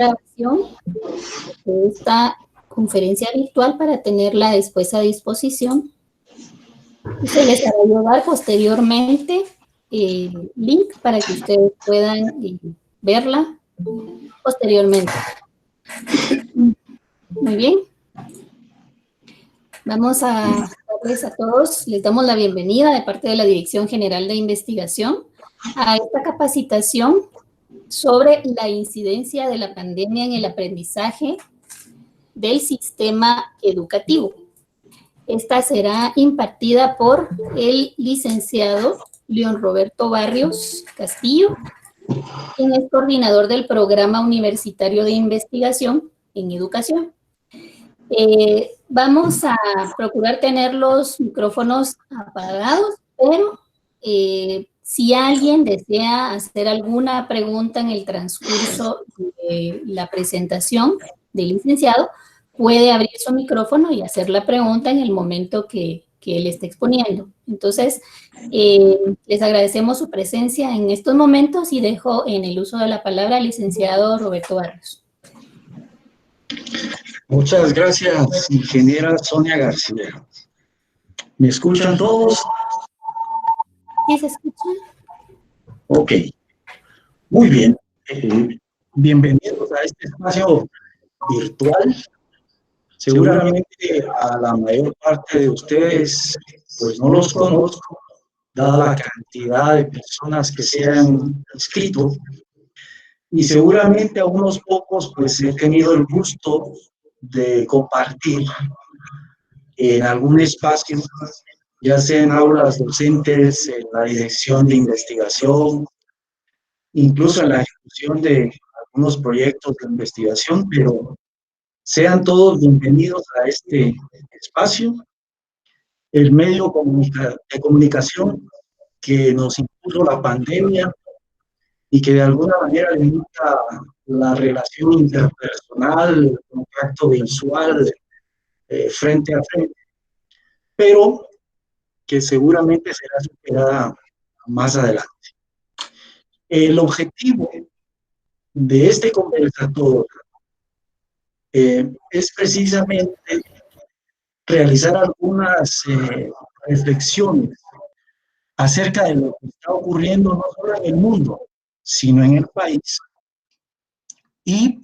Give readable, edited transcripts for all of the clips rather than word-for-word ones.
grabación de esta conferencia virtual para tenerla después a disposición. Y se les hará llegar posteriormente el link para que ustedes puedan verla posteriormente. Muy bien. Vamos a darles a todos, les damos la bienvenida de parte de la Dirección General de Investigación a esta capacitación sobre la incidencia de la pandemia en el aprendizaje del sistema educativo. Esta será impartida por el licenciado León Roberto Barrios Castillo, quien es coordinador del Programa Universitario de Investigación en Educación. Vamos a procurar tener los micrófonos apagados, pero si alguien desea hacer alguna pregunta en el transcurso de la presentación del licenciado, puede abrir su micrófono y hacer la pregunta en el momento que él esté exponiendo. Entonces, les agradecemos su presencia en estos momentos y dejo en el uso de la palabra al licenciado Roberto Barrios. Muchas gracias, ingeniera Sonia García. ¿Me escuchan todos? ¿Sí se escuchan? Ok, muy bien. Bienvenidos a este espacio virtual. Seguramente a la mayor parte de ustedes, pues no los conozco, dada la cantidad de personas que se han inscrito. Y seguramente a unos pocos, pues he tenido el gusto de compartir en algún espacio, ya sea en aulas docentes, en la dirección de investigación, incluso en la ejecución de algunos proyectos de investigación, pero sean todos bienvenidos a este espacio, el medio de comunicación que nos impuso la pandemia y que de alguna manera limita la relación interpersonal, el contacto visual frente a frente, pero que seguramente será superada más adelante. El objetivo de este conversatorio es precisamente realizar algunas reflexiones acerca de lo que está ocurriendo no solo en el mundo, sino en el país. Y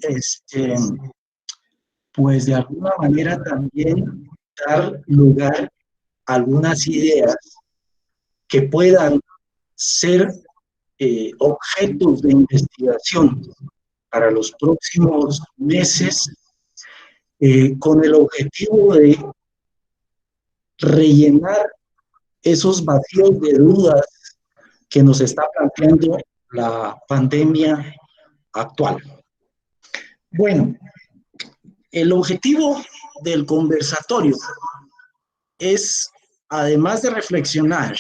pues de alguna manera también dar lugar a algunas ideas que puedan ser objetos de investigación para los próximos meses, con el objetivo de rellenar esos vacíos de dudas que nos está planteando la pandemia actual. Bueno, el objetivo del conversatorio es, además de reflexionar,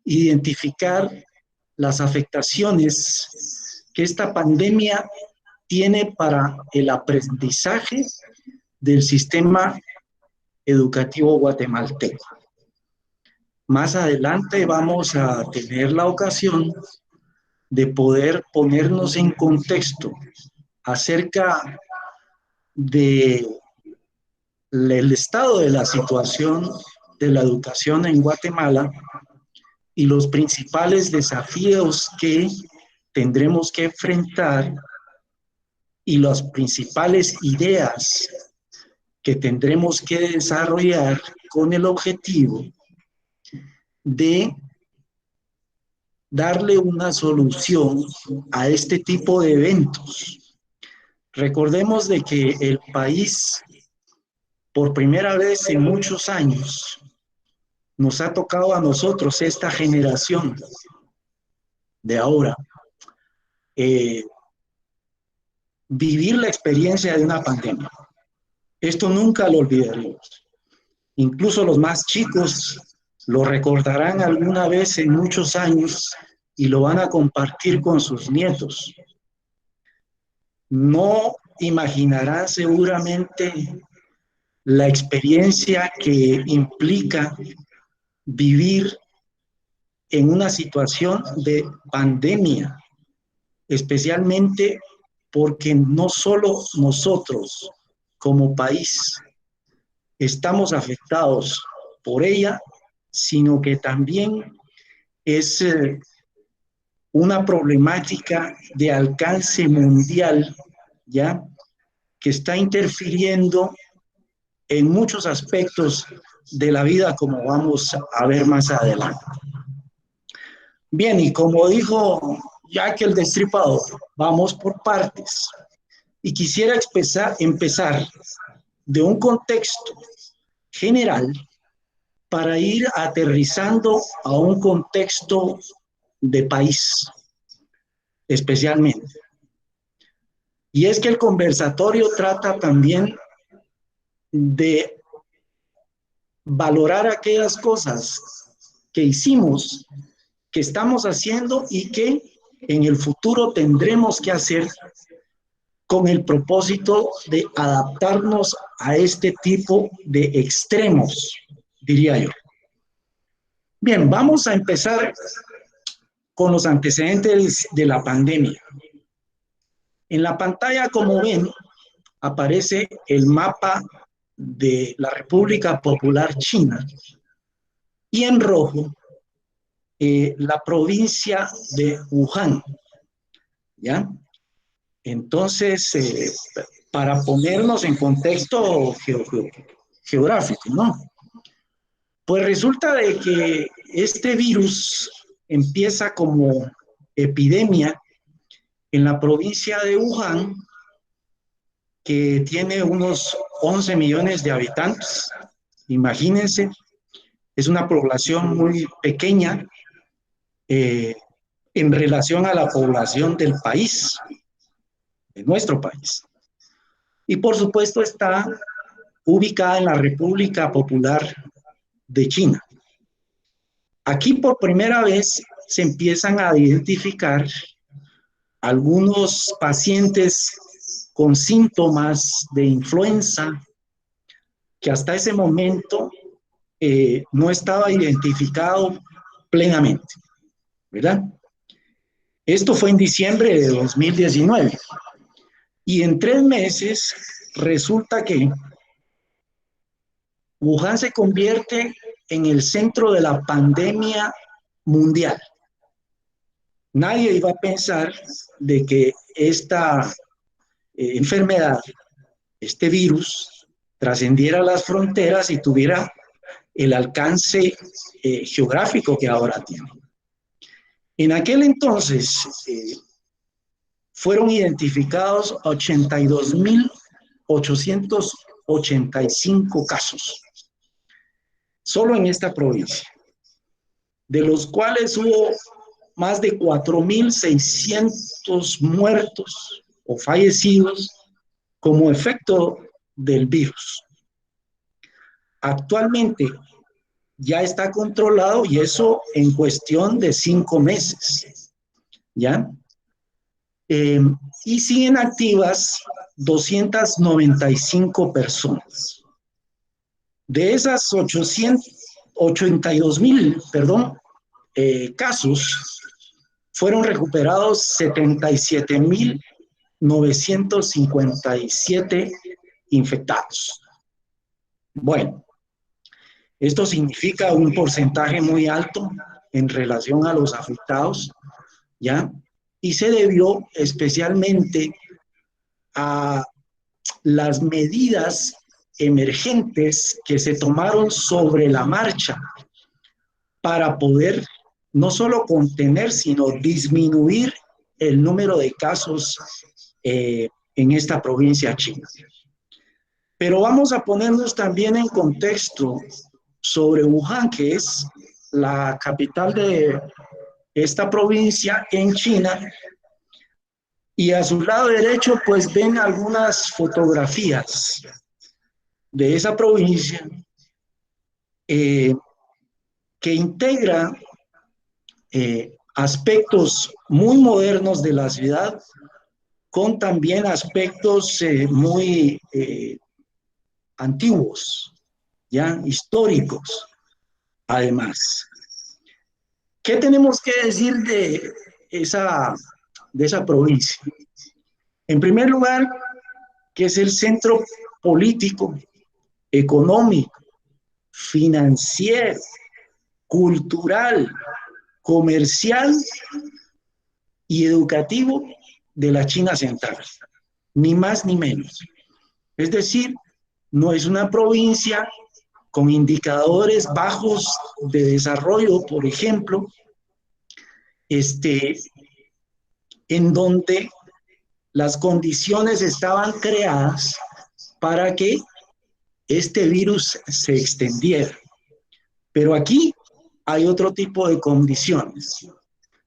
identificar las afectaciones que esta pandemia tiene para el aprendizaje del sistema educativo guatemalteco. Más adelante vamos a tener la ocasión de poder ponernos en contexto acerca del estado de la situación de la educación en Guatemala y los principales desafíos que tendremos que enfrentar y las principales ideas que tendremos que desarrollar con el objetivo de darle una solución a este tipo de eventos. Recordemos de que el país, por primera vez en muchos años, nos ha tocado a nosotros, esta generación de ahora, vivir la experiencia de una pandemia. Esto nunca lo olvidaremos. Incluso los más chicos lo recordarán alguna vez en muchos años y lo van a compartir con sus nietos. No imaginarán seguramente la experiencia que implica vivir en una situación de pandemia, especialmente porque no solo nosotros como país estamos afectados por ella, sino que también es una problemática de alcance mundial, ¿ya? Que está interfiriendo en muchos aspectos de la vida, como vamos a ver más adelante. Bien, y como dijo Jack el Destripador, vamos por partes. Y quisiera empezar de un contexto general para ir aterrizando a un contexto de país, especialmente. Y es que el conversatorio trata también de valorar aquellas cosas que hicimos, que estamos haciendo y que en el futuro tendremos que hacer con el propósito de adaptarnos a este tipo de extremos, diría yo. Bien, vamos a empezar con los antecedentes de la pandemia. En la pantalla, como ven, aparece el mapa de la República Popular China y en rojo la provincia de Wuhan, ¿ya? Entonces, para ponernos en contexto geográfico, ¿no? Pues resulta de que este virus empieza como epidemia en la provincia de Wuhan, que tiene unos 11 millones de habitantes. Imagínense, es una población muy pequeña en relación a la población del país, de nuestro país. Y por supuesto está ubicada en la República Popular de China. Aquí por primera vez se empiezan a identificar algunos pacientes con síntomas de influenza que hasta ese momento no estaba identificado plenamente, ¿verdad? Esto fue en diciembre de 2019 y en 3 meses resulta que Wuhan se convierte en el centro de la pandemia mundial. Nadie iba a pensar de que esta enfermedad, este virus, trascendiera las fronteras y tuviera el alcance geográfico que ahora tiene. En aquel entonces fueron identificados 82.885 casos, solo en esta provincia, de los cuales hubo más de 4.600 muertos o fallecidos como efecto del virus. Actualmente ya está controlado y eso en cuestión de 5 meses, ¿ya? Y siguen activas 295 personas. De esas 82.000, casos, fueron recuperados 77.957 infectados. Bueno, esto significa un porcentaje muy alto en relación a los afectados, ¿ya? Y se debió especialmente a las medidas emergentes que se tomaron sobre la marcha para poder no solo contener, sino disminuir el número de casos en esta provincia china. Pero vamos a ponernos también en contexto sobre Wuhan, que es la capital de esta provincia en China, y a su lado derecho pues ven algunas fotografías de esa provincia que integra aspectos muy modernos de la ciudad con también aspectos muy antiguos, ya históricos, además. ¿Qué tenemos que decir de esa provincia? En primer lugar, que es el centro político, económico, financiero, cultural, comercial y educativo de la China central, ni más ni menos. Es decir, no es una provincia con indicadores bajos de desarrollo, por ejemplo, en donde las condiciones estaban creadas para que este virus se extendiera. Pero aquí hay otro tipo de condiciones.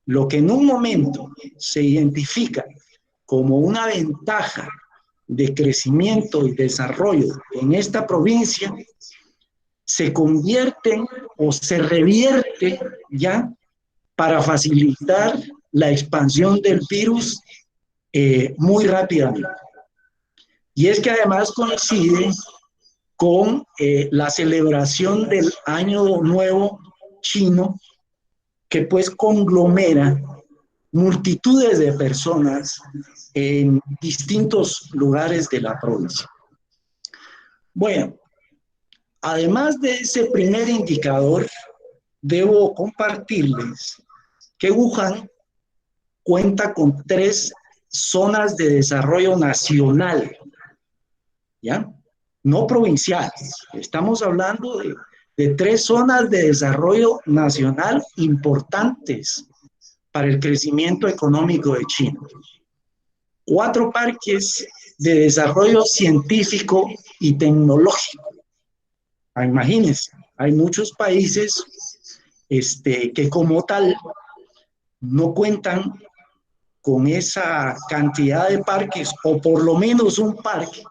Lo que en un momento se identifica como una ventaja de crecimiento y desarrollo en esta provincia, se convierte o se revierte ya para facilitar la expansión del virus muy rápidamente. Y es que además coincide con la celebración del Año Nuevo Chino, que pues conglomera multitudes de personas en distintos lugares de la provincia. Bueno, además de ese primer indicador, debo compartirles que Wuhan cuenta con 3 zonas de desarrollo nacional, ¿ya? No provinciales. Estamos hablando de 3 zonas de desarrollo nacional importantes para el crecimiento económico de China. 4 parques de desarrollo científico y tecnológico. Imagínense, hay muchos países que como tal no cuentan con esa cantidad de parques, o por lo menos un parque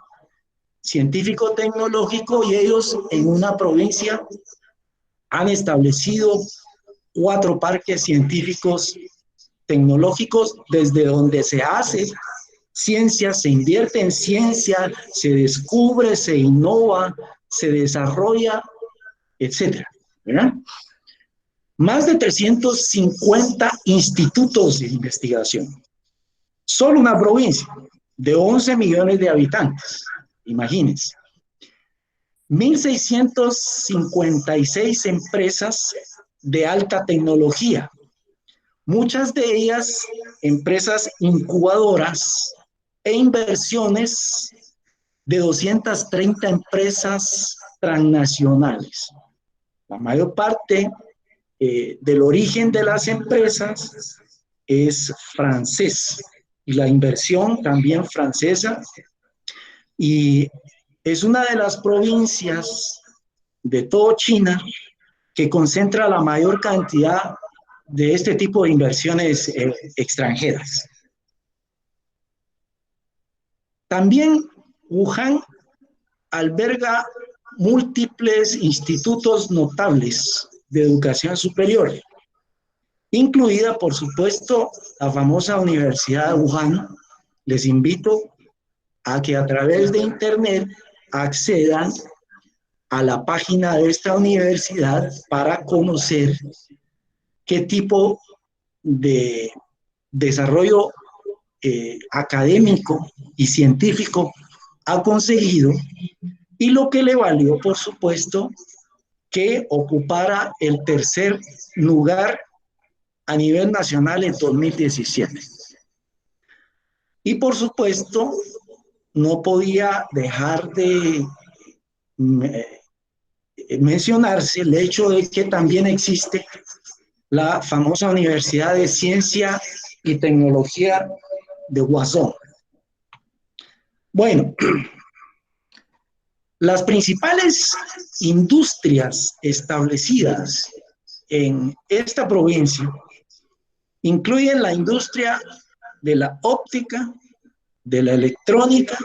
científico-tecnológico, y ellos en una provincia han establecido 4 parques científicos tecnológicos desde donde se hace ciencia, se invierte en ciencia, se descubre, se innova, se desarrolla, etcétera, ¿verdad? Más de 350 institutos de investigación. Solo una provincia de 11 millones de habitantes, imagínense. 1.656 empresas de alta tecnología, muchas de ellas empresas incubadoras e inversiones de 230 empresas transnacionales. La mayor parte del origen de las empresas es francés y la inversión también francesa, y es una de las provincias de todo China que concentra la mayor cantidad de este tipo de inversiones extranjeras. También Wuhan alberga múltiples institutos notables de educación superior, incluida, por supuesto, la famosa Universidad de Wuhan. Les invito a que a través de internet accedan a la página de esta universidad para conocer qué tipo de desarrollo académico y científico ha conseguido, y lo que le valió, por supuesto, que ocupara el 3er lugar a nivel nacional en 2017. Y por supuesto, no podía dejar de mencionarse el hecho de que también existe la famosa Universidad de Ciencia y Tecnología de Hubei. Bueno, las principales industrias establecidas en esta provincia incluyen la industria de la óptica, de la electrónica,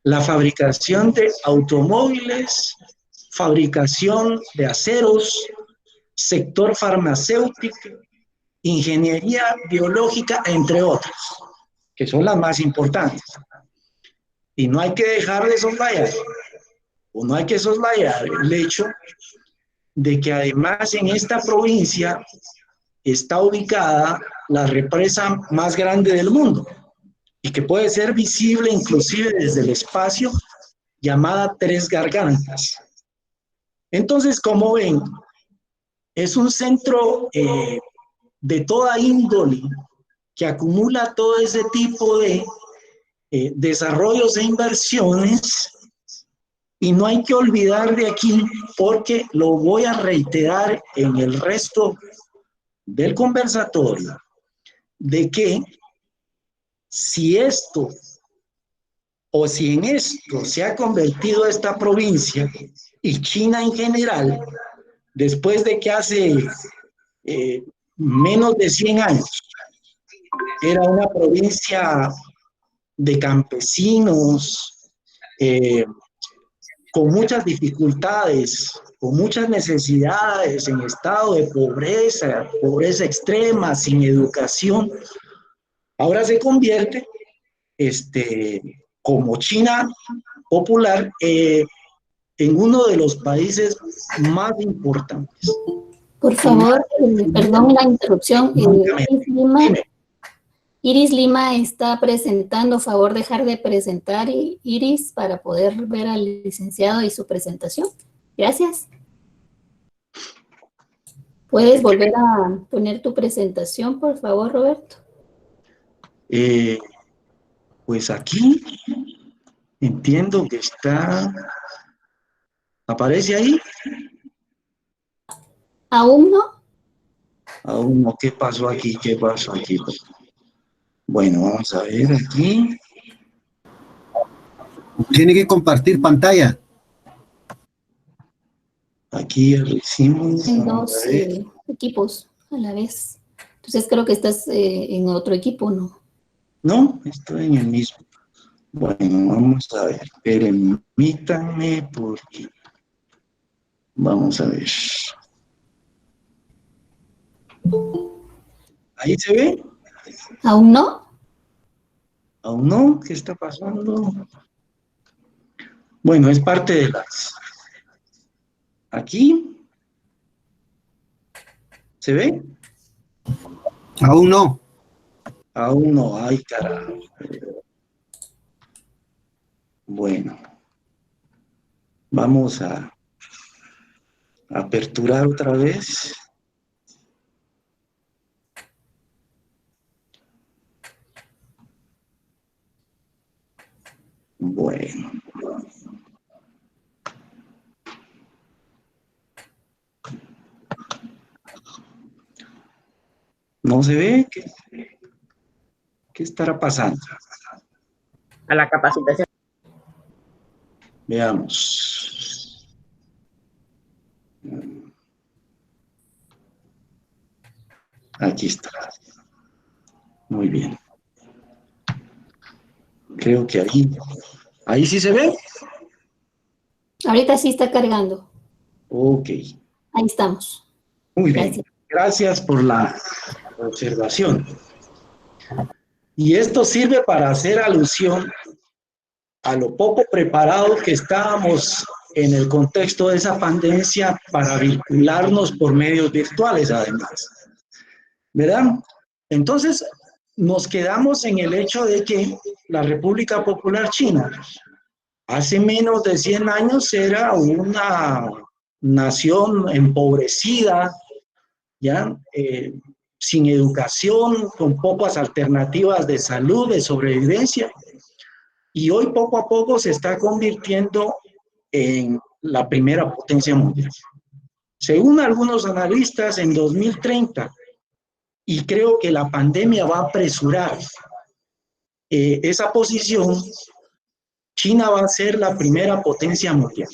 la fabricación de automóviles, fabricación de aceros, sector farmacéutico, ingeniería biológica, entre otras, que son las más importantes. Y no hay que dejar de soslayar, o no hay que soslayar el hecho de que además en esta provincia está ubicada la represa más grande del mundo, y que puede ser visible inclusive desde el espacio, llamada Tres Gargantas. Entonces, como ven, es un centro de toda índole que acumula todo ese tipo de desarrollos e inversiones, y no hay que olvidar de aquí, porque lo voy a reiterar en el resto del conversatorio, de que si esto o si en esto se ha convertido esta provincia y China en general, después de que hace menos de 100 años era una provincia de campesinos, con muchas dificultades, con muchas necesidades, en estado de pobreza, pobreza extrema, sin educación, ahora se convierte, como China popular, en uno de los países más importantes. Por favor, perdón la interrupción. Iris Lima está presentando. Favor, dejar de presentar, Iris, para poder ver al licenciado y su presentación. Gracias. ¿Puedes volver a poner tu presentación, por favor, Roberto? Pues aquí entiendo que está... ¿Aparece ahí? ¿Aún no? Aún no. ¿Qué pasó aquí? ¿Qué pasó aquí? Bueno, vamos a ver aquí. Tiene que compartir pantalla. Aquí ya lo hicimos. En dos equipos a la vez. Entonces creo que estás en otro equipo, ¿no? No, estoy en el mismo. Bueno, vamos a ver. Permítanme porque... Vamos a ver. ¿Ahí se ve? ¿Aún no? ¿Aún no? ¿Qué está pasando? Bueno, es parte de las... Aquí. ¿Se ve? Aún no. Aún no. Ay, carajo. Bueno. Vamos a aperturar otra vez. Bueno. ¿No se ve? ¿Qué estará pasando? A la capacitación. Veamos. Aquí está. Muy bien. Creo que ahí sí se ve. Ahorita sí está cargando. Ok. Ahí estamos. Muy bien. Gracias por la observación. Y esto sirve para hacer alusión a lo poco preparados que estábamos en el contexto de esa pandemia para vincularnos por medios virtuales, además. ¿Verdad? Entonces, nos quedamos en el hecho de que la República Popular China hace menos de 100 años era una nación empobrecida, ¿ya? Sin educación, con pocas alternativas de salud, de sobrevivencia, y hoy poco a poco se está convirtiendo en la primera potencia mundial. Según algunos analistas, en 2030, y creo que la pandemia va a apresurar esa posición, China va a ser la primera potencia mundial.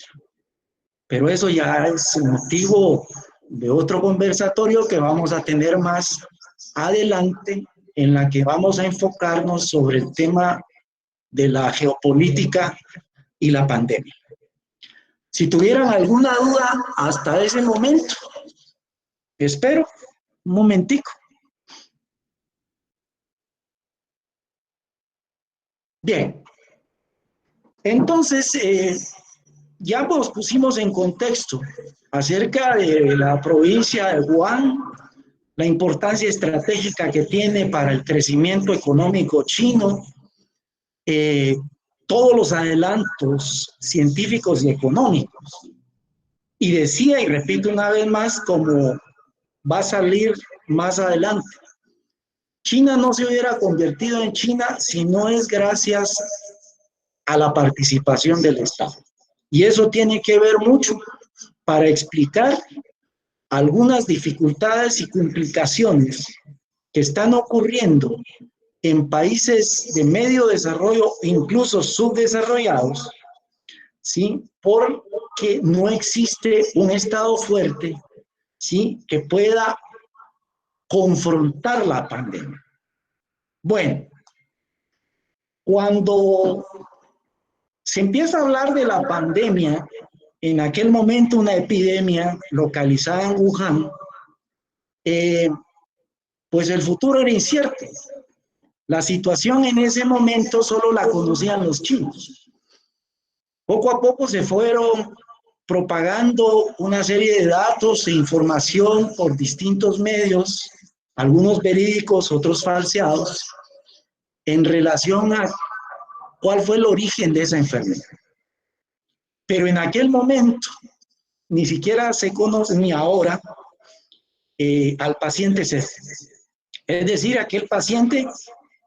Pero eso ya es motivo de otro conversatorio que vamos a tener más adelante, en la que vamos a enfocarnos sobre el tema de la geopolítica y la pandemia. Si tuvieran alguna duda hasta ese momento, espero un momentico. Bien, entonces ya nos pusimos en contexto acerca de la provincia de Wuhan, la importancia estratégica que tiene para el crecimiento económico chino, todos los adelantos científicos y económicos. Y decía, y repito una vez más, como va a salir más adelante, China no se hubiera convertido en China si no es gracias a la participación del Estado. Y eso tiene que ver mucho para explicar algunas dificultades y complicaciones que están ocurriendo en países de medio desarrollo, incluso subdesarrollados, ¿sí? Porque no existe un Estado fuerte, ¿sí?, que pueda confrontar la pandemia. Bueno, cuando se empieza a hablar de la pandemia, en aquel momento una epidemia localizada en Wuhan, pues el futuro era incierto. La situación en ese momento solo la conocían los chinos. Poco a poco se fueron propagando una serie de datos e información por distintos medios, algunos verídicos, otros falseados, en relación a cuál fue el origen de esa enfermedad. Pero en aquel momento ni siquiera se conoce, ni ahora, al paciente cero. Es decir, aquel paciente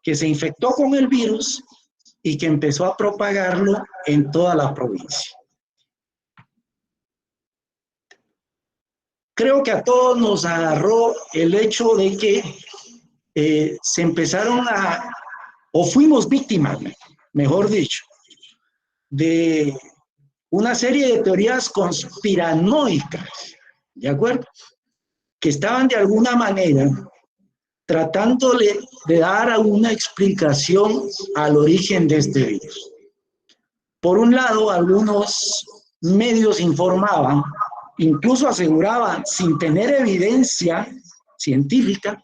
que se infectó con el virus y que empezó a propagarlo en toda la provincia. Creo que a todos nos agarró el hecho de que se empezaron o fuimos víctimas, mejor dicho, de una serie de teorías conspiranoicas, ¿de acuerdo?, que estaban de alguna manera tratándole de dar una explicación al origen de este virus. Por un lado, algunos medios informaban, incluso aseguraban, sin tener evidencia científica,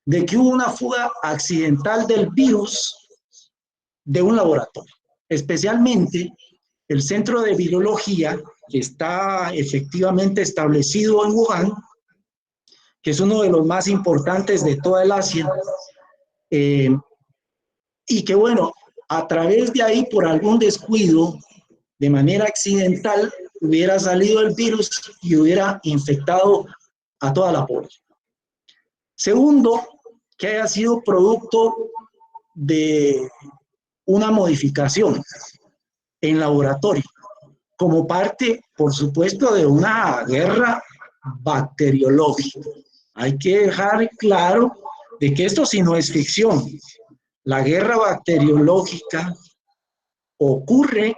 de que hubo una fuga accidental del virus de un laboratorio, especialmente el Centro de Virología, que está efectivamente establecido en Wuhan, que es uno de los más importantes de toda el Asia, y que, bueno, a través de ahí, por algún descuido, de manera accidental, hubiera salido el virus y hubiera infectado a toda la población. Segundo, que haya sido producto de una modificación en laboratorio, como parte, por supuesto, de una guerra bacteriológica. Hay que dejar claro de que esto sí no es ficción. La guerra bacteriológica ocurre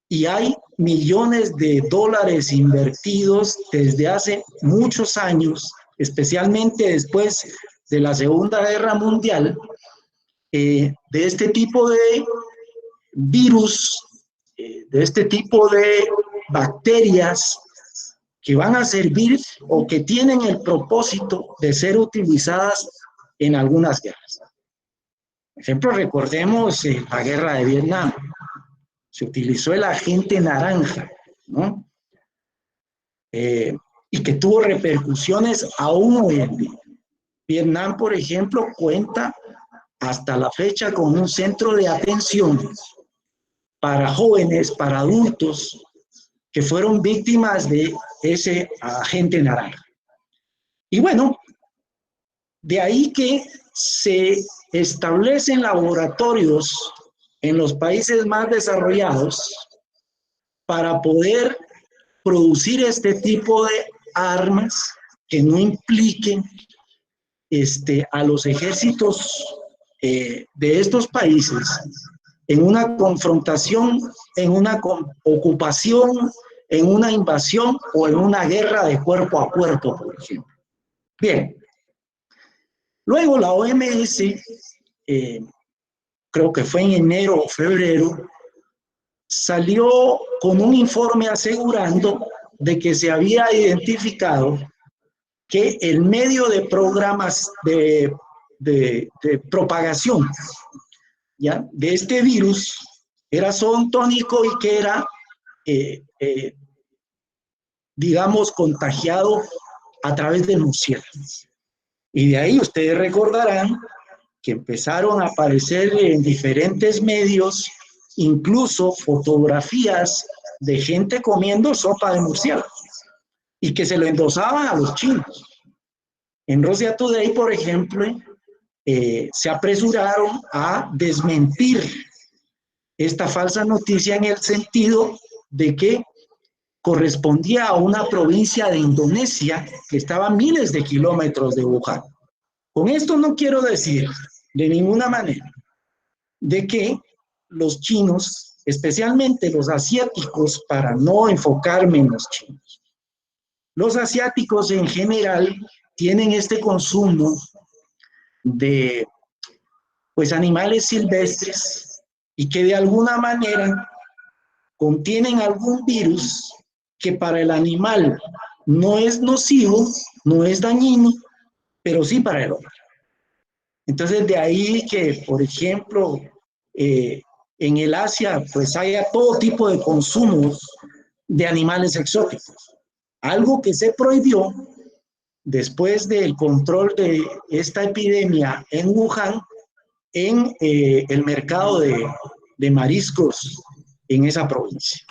y hay millones de dólares invertidos desde hace muchos años, especialmente después de la Segunda Guerra Mundial, de este tipo de virus, de este tipo de bacterias que van a servir o que tienen el propósito de ser utilizadas en algunas guerras. Por ejemplo, recordemos la guerra de Vietnam. Se utilizó el agente naranja, ¿no? Y que tuvo repercusiones aún hoy en día. Vietnam, por ejemplo, cuenta hasta la fecha con un centro de atención para jóvenes, para adultos, que fueron víctimas de ese agente naranja. Y bueno, de ahí que se establecen laboratorios en los países más desarrollados para poder producir este tipo de armas que no impliquen a los ejércitos de estos países en una confrontación, en una ocupación, en una invasión o en una guerra de cuerpo a cuerpo, por ejemplo. Bien. Luego la OMS, creo que fue en enero o febrero, salió con un informe asegurando de que se había identificado que el medio de programas de propagación, ¿ya?, de este virus era zootónico y que era, digamos, contagiado a través de murciélagos. Y de ahí ustedes recordarán que empezaron a aparecer en diferentes medios, incluso fotografías de gente comiendo sopa de murciélago y que se lo endosaban a los chinos. En Russia Today, por ejemplo, se apresuraron a desmentir esta falsa noticia en el sentido de que correspondía a una provincia de Indonesia que estaba a miles de kilómetros de Wuhan. Con esto no quiero decir de ninguna manera de que los chinos, especialmente los asiáticos, para no enfocarme en los chinos, los asiáticos en general tienen este consumo de pues animales silvestres y que de alguna manera contienen algún virus que para el animal no es nocivo, no es dañino, pero sí para el hombre. Entonces de ahí que, por ejemplo, en el Asia pues haya todo tipo de consumos de animales exóticos. Algo que se prohibió después del control de esta epidemia en Wuhan, en el mercado de mariscos en esa provincia.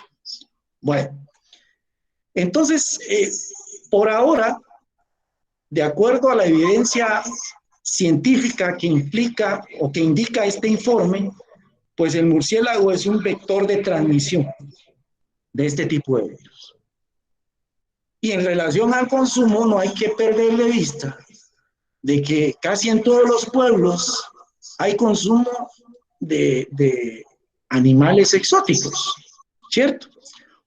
Bueno, entonces, por ahora, de acuerdo a la evidencia científica que implica o que indica este informe, pues el murciélago es un vector de transmisión de este tipo de virus. Y en relación al consumo, no hay que perder de vista de que casi en todos los pueblos hay consumo de animales exóticos, ¿cierto?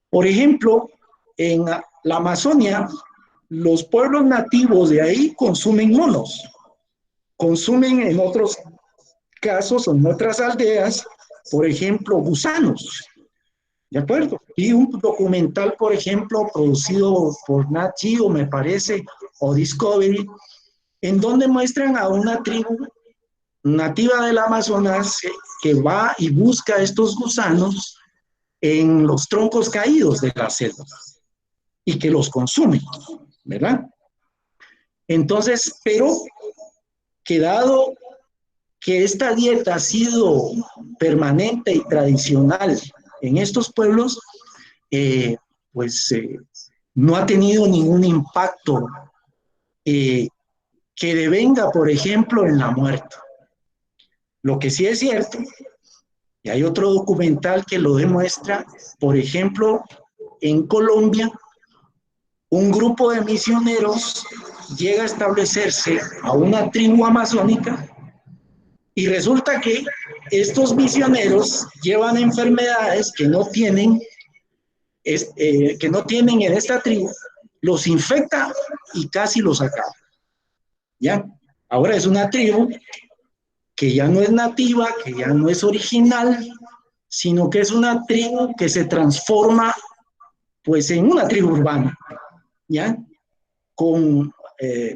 Por ejemplo, en la Amazonia, los pueblos nativos de ahí consumen monos, consumen en otros casos o en otras aldeas, por ejemplo, gusanos, ¿de acuerdo? Y un documental, por ejemplo, producido por Nat Geo, me parece, o Discovery, en donde muestran a una tribu nativa del Amazonas que va y busca estos gusanos en los troncos caídos de la selva y que los consume, ¿verdad? Entonces, pero que dado que esta dieta ha sido permanente y tradicional en estos pueblos, no ha tenido ningún impacto que devenga, por ejemplo, en la muerte. Lo que sí es cierto, y hay otro documental que lo demuestra, por ejemplo, en Colombia, un grupo de misioneros llega a establecerse a una tribu amazónica y resulta que estos misioneros llevan enfermedades que no tienen en esta tribu, los infecta y casi los acaba. ¿Ya? Ahora es una tribu que ya no es nativa, que ya no es original, sino que es una tribu que se transforma pues en una tribu urbana, ¿ya? Con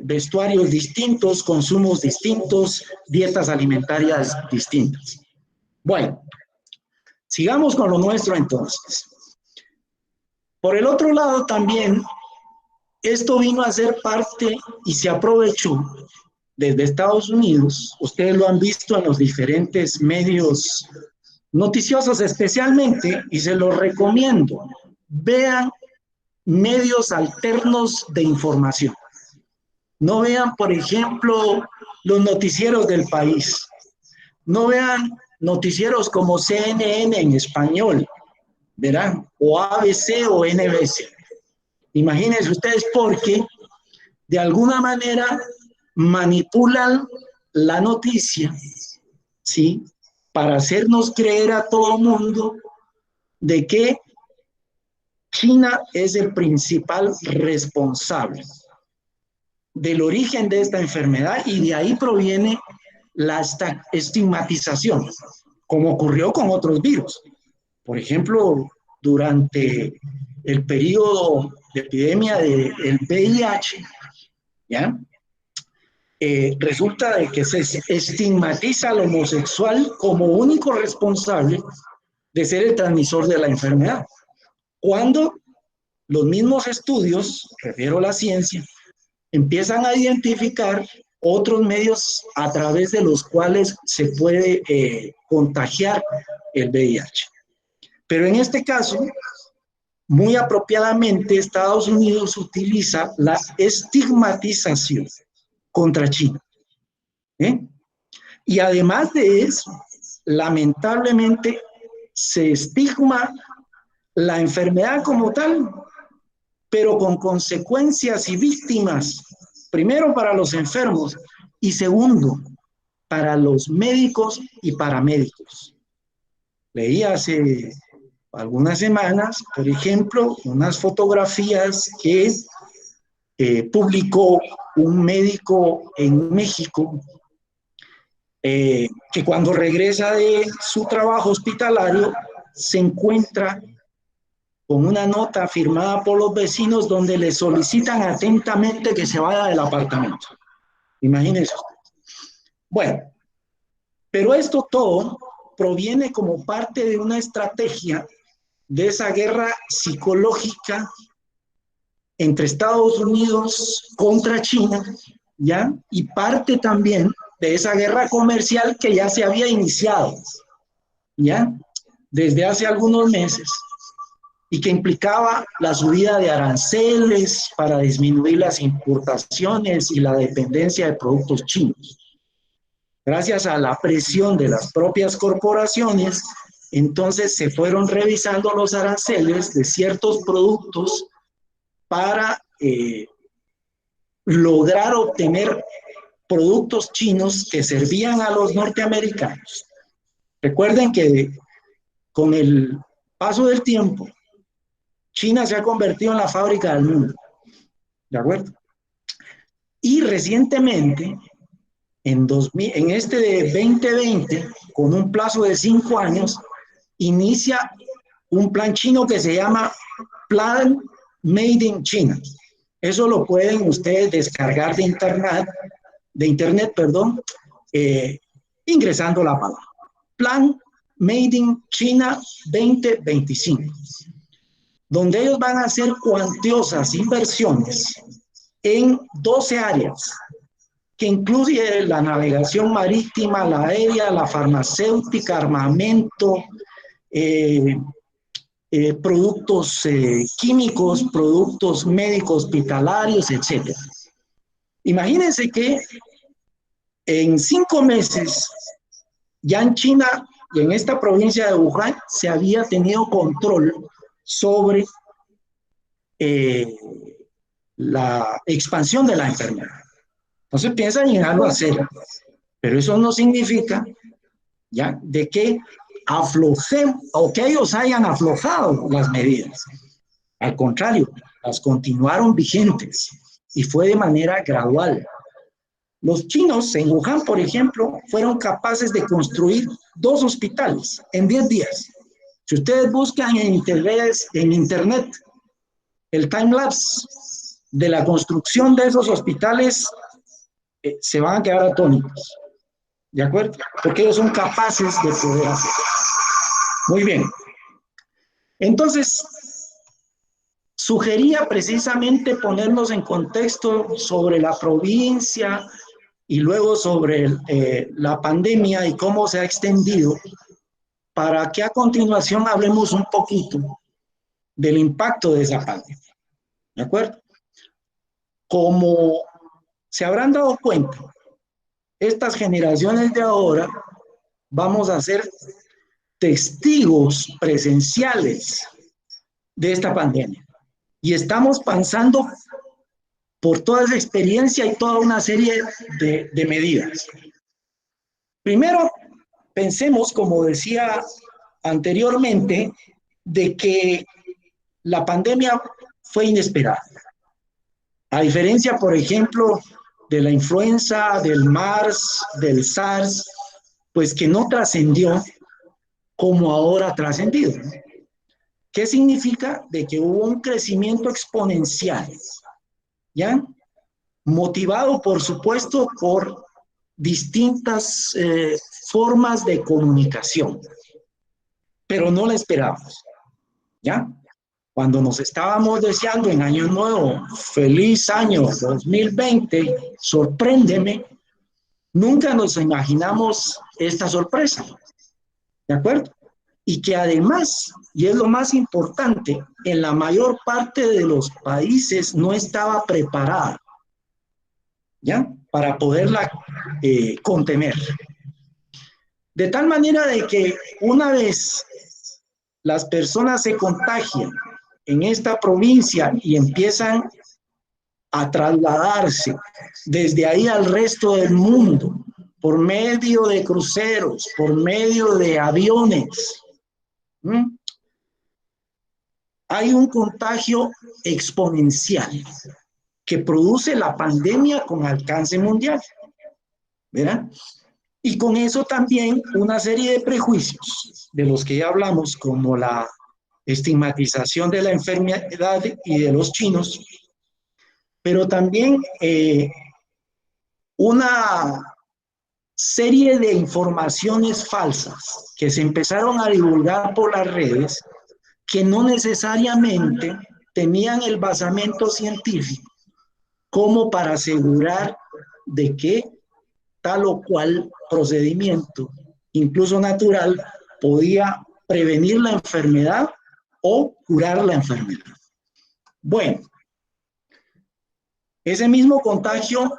vestuarios distintos, consumos distintos, dietas alimentarias distintas. Bueno, sigamos con lo nuestro entonces. Por el otro lado también, esto vino a ser parte y se aprovechó desde Estados Unidos. Ustedes lo han visto en los diferentes medios noticiosos especialmente, y se los recomiendo. Vean medios alternos de información. No vean, por ejemplo, los noticieros del país. No vean noticieros como CNN en español, ¿verán? O ABC o NBC. Imagínense ustedes porque de alguna manera manipulan la noticia, ¿sí? Para hacernos creer a todo mundo de que China es el principal responsable del origen de esta enfermedad y de ahí proviene la estigmatización, como ocurrió con otros virus. Por ejemplo, durante el periodo de epidemia del VIH, ¿ya? Resulta de que se estigmatiza al homosexual como único responsable de ser el transmisor de la enfermedad, cuando los mismos estudios, refiero a la ciencia, empiezan a identificar otros medios a través de los cuales se puede contagiar el VIH. Pero en este caso, muy apropiadamente, Estados Unidos utiliza la estigmatización contra China. Y además de eso, lamentablemente, se estigma la enfermedad como tal, pero con consecuencias y víctimas, primero para los enfermos y segundo, para los médicos y paramédicos. Leí hace algunas semanas, por ejemplo, unas fotografías que publicó un médico en México, que cuando regresa de su trabajo hospitalario se encuentra con una nota firmada por los vecinos donde le solicitan atentamente que se vaya del apartamento. Imagínense. Bueno, pero esto todo proviene como parte de una estrategia de esa guerra psicológica entre Estados Unidos contra China, ¿ya? Y parte también de esa guerra comercial que ya se había iniciado, ¿ya? Desde hace algunos meses, y que implicaba la subida de aranceles para disminuir las importaciones y la dependencia de productos chinos. Gracias a la presión de las propias corporaciones, entonces se fueron revisando los aranceles de ciertos productos para lograr obtener productos chinos que servían a los norteamericanos. Recuerden que con el paso del tiempo, China se ha convertido en la fábrica del mundo, ¿de acuerdo? Y recientemente, en este de 2020, con un plazo de 5 años, inicia un plan chino que se llama Plan Made in China. Eso lo pueden ustedes descargar de internet, ingresando la palabra. Plan Made in China 2025, donde ellos van a hacer cuantiosas inversiones en 12 áreas, que incluye la navegación marítima, la aérea, la farmacéutica, armamento, productos químicos, productos médicos hospitalarios, etc. Imagínense que en 5 meses, ya en China y en esta provincia de Wuhan, se había tenido control sobre la expansión de la enfermedad. Entonces piensan en algo a hacer, pero eso no significa ya de que aflojen o que ellos hayan aflojado las medidas. Al contrario, las continuaron vigentes y fue de manera gradual. Los chinos en Wuhan, por ejemplo, fueron capaces de construir 2 hospitales en 10 días. Si ustedes buscan en internet el timelapse de la construcción de esos hospitales, se van a quedar atónitos, ¿de acuerdo? Porque ellos son capaces de poder hacer. Muy bien. Entonces, sugería precisamente ponernos en contexto sobre la provincia y luego sobre la pandemia y cómo se ha extendido, para que a continuación hablemos un poquito del impacto de esa pandemia, ¿de acuerdo? Como se habrán dado cuenta, estas generaciones de ahora vamos a ser testigos presenciales de esta pandemia y estamos pasando por toda esa experiencia y toda una serie de medidas. Primero, pensemos, como decía anteriormente, de que la pandemia fue inesperada. A diferencia, por ejemplo, de la influenza, del MERS, del SARS, pues que no trascendió como ahora ha trascendido. ¿Qué significa? De que hubo un crecimiento exponencial, ¿ya? Motivado, por supuesto, por distintas formas de comunicación, pero no la esperábamos, ¿ya? Cuando nos estábamos deseando en Año Nuevo, feliz año 2020, sorpréndeme, Nunca nos imaginamos esta sorpresa, ¿de acuerdo? Y que además, y es lo más importante, en la mayor parte de los países no estaba preparada, ¿ya? Para poderla contener. De tal manera de que una vez las personas se contagian en esta provincia y empiezan a trasladarse desde ahí al resto del mundo, por medio de cruceros, por medio de aviones, hay un contagio exponencial que produce la pandemia con alcance mundial, ¿verdad? Y con eso también una serie de prejuicios de los que ya hablamos, como la estigmatización de la enfermedad y de los chinos, pero también una serie de informaciones falsas que se empezaron a divulgar por las redes que no necesariamente tenían el basamento científico como para asegurar de que tal o cual procedimiento, incluso natural, podía prevenir la enfermedad o curar la enfermedad. Bueno, ese mismo contagio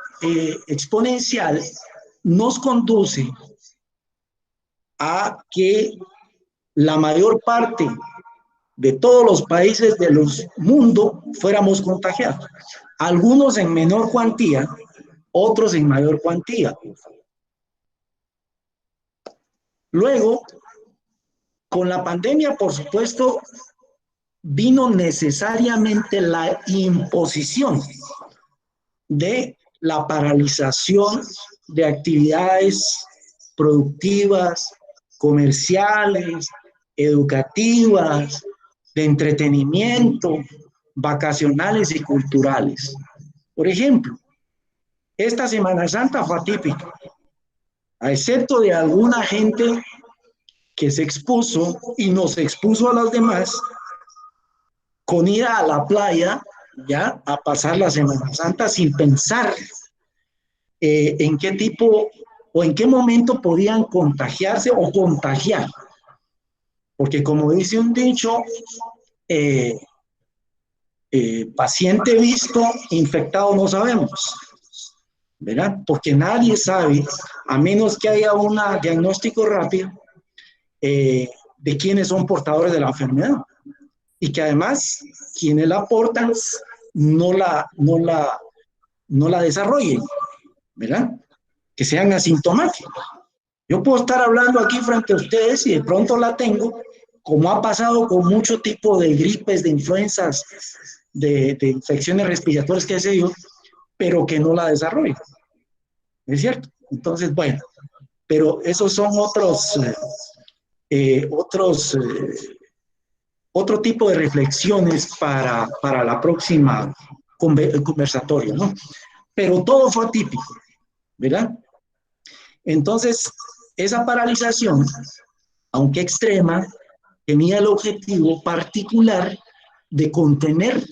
exponencial nos conduce a que la mayor parte de todos los países del mundo fuéramos contagiados. Algunos en menor cuantía, otros en mayor cuantía. Luego, con la pandemia, por supuesto, vino necesariamente la imposición de la paralización de actividades productivas, comerciales, educativas, de entretenimiento, vacacionales y culturales. Por ejemplo, esta Semana Santa fue atípica, a excepto de alguna gente que se expuso y nos expuso a los demás con ir a la playa, ya, a pasar la Semana Santa sin pensar en qué tipo o en qué momento podían contagiarse o contagiar. Porque como dice un dicho, paciente visto, infectado no sabemos, ¿verdad? Porque nadie sabe, a menos que haya un diagnóstico rápido, de quiénes son portadores de la enfermedad. Y que además, quienes la portan no la desarrollen, ¿verdad? Que sean asintomáticos. Yo puedo estar hablando aquí frente a ustedes y de pronto la tengo, como ha pasado con mucho tipo de gripes, de influencias, de infecciones respiratorias, qué sé yo, pero que no la desarrollen. ¿Es cierto? Entonces, bueno, pero esos son otro tipo de reflexiones para la próxima conversatorio, ¿no? Pero todo fue atípico, ¿verdad? Entonces, esa paralización, aunque extrema, tenía el objetivo particular de contener,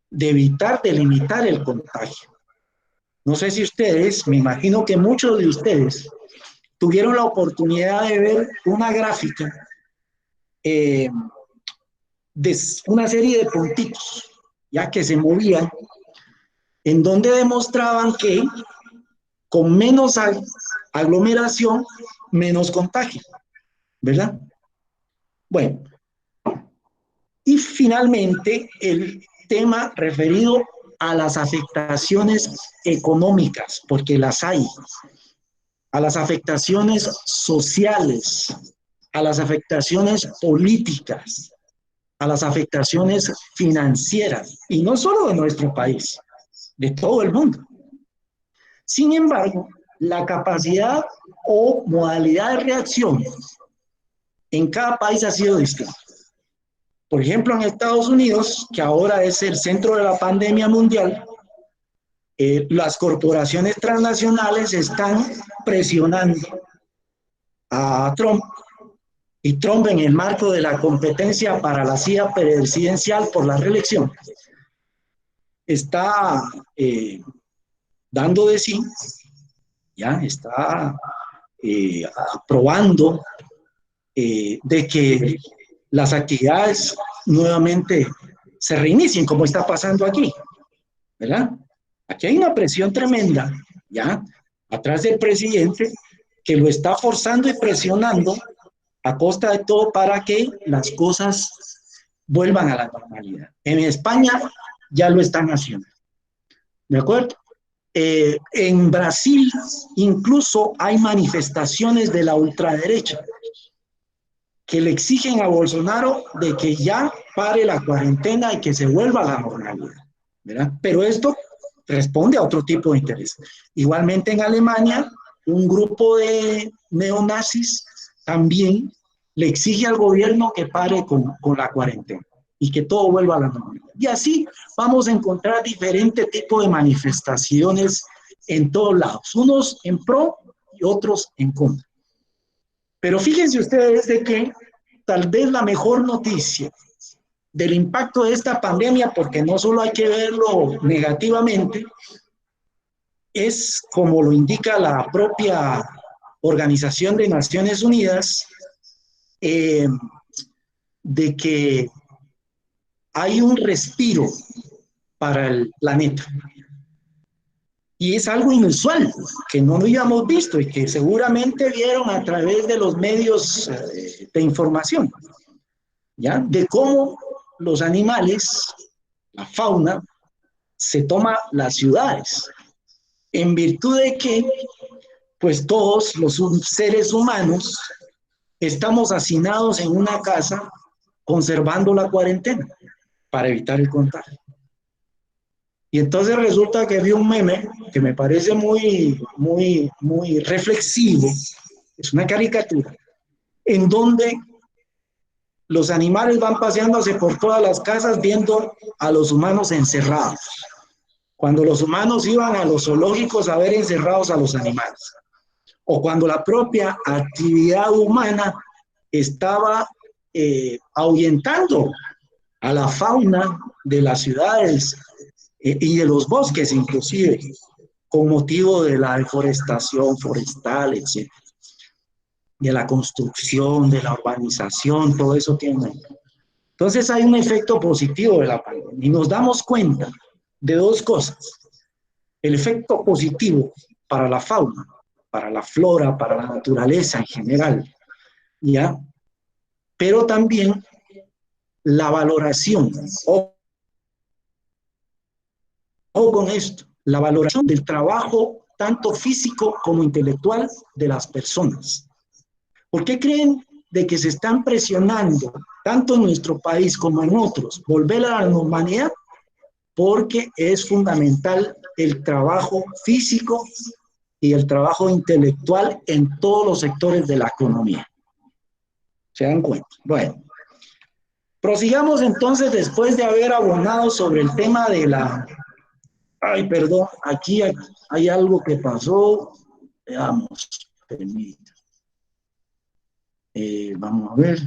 de evitar, de limitar el contagio. No sé si ustedes, me imagino que muchos de ustedes tuvieron la oportunidad de ver una gráfica de una serie de puntitos, ya que se movían, en donde demostraban que con menos aglomeración, menos contagio, ¿verdad? Bueno, y finalmente el tema referido a las afectaciones económicas, porque las hay, a las afectaciones sociales, a las afectaciones políticas, a las afectaciones financieras, y no solo de nuestro país, de todo el mundo. Sin embargo, la capacidad o modalidad de reacción en cada país ha sido distinta. Por ejemplo, en Estados Unidos, que ahora es el centro de la pandemia mundial, las corporaciones transnacionales están presionando a Trump, y Trump, en el marco de la competencia para la silla presidencial por la reelección, está dando de sí ya está aprobando de que las actividades nuevamente se reinicien, como está pasando aquí, ¿verdad? Aquí hay una presión tremenda, ¿ya? Atrás del presidente, que lo está forzando y presionando a costa de todo para que las cosas vuelvan a la normalidad. En España ya lo están haciendo, ¿de acuerdo? En Brasil incluso hay manifestaciones de la ultraderecha que le exigen a Bolsonaro de que ya pare la cuarentena y que se vuelva a la normalidad, ¿verdad? Pero esto responde a otro tipo de interés. Igualmente en Alemania, un grupo de neonazis también le exige al gobierno que pare con la cuarentena y que todo vuelva a la normalidad. Y así vamos a encontrar diferentes tipos de manifestaciones en todos lados, unos en pro y otros en contra. Pero fíjense ustedes de que tal vez la mejor noticia del impacto de esta pandemia, porque no solo hay que verlo negativamente, es como lo indica la propia Organización de Naciones Unidas, de que hay un respiro para el planeta. Y es algo inusual, que no lo habíamos visto y que seguramente vieron a través de los medios de información, ¿ya? De cómo los animales, la fauna, se toma las ciudades, en virtud de que, pues todos los seres humanos estamos hacinados en una casa conservando la cuarentena para evitar el contagio. Y entonces resulta que vi un meme que me parece muy reflexivo, es una caricatura, en donde los animales van paseándose por todas las casas viendo a los humanos encerrados, cuando los humanos iban a los zoológicos a ver encerrados a los animales, o cuando la propia actividad humana estaba ahuyentando a la fauna de las ciudades y de los bosques inclusive, con motivo de la deforestación forestal, etc. De la construcción, de la urbanización, todo eso tiene. Entonces hay un efecto positivo de la pandemia y nos damos cuenta de dos cosas. El efecto positivo para la fauna, para la flora, para la naturaleza en general, ¿ya? Pero también la valoración, ojo con esto, la valoración del trabajo tanto físico como intelectual de las personas. ¿Por qué creen de que se están presionando, tanto en nuestro país como en otros, volver a la normalidad? Porque es fundamental el trabajo físico y el trabajo intelectual en todos los sectores de la economía. ¿Se dan cuenta? Bueno, prosigamos entonces después de haber abonado sobre el tema de la... Ay, perdón, aquí hay algo que pasó. Veamos, permítanme. Vamos a ver.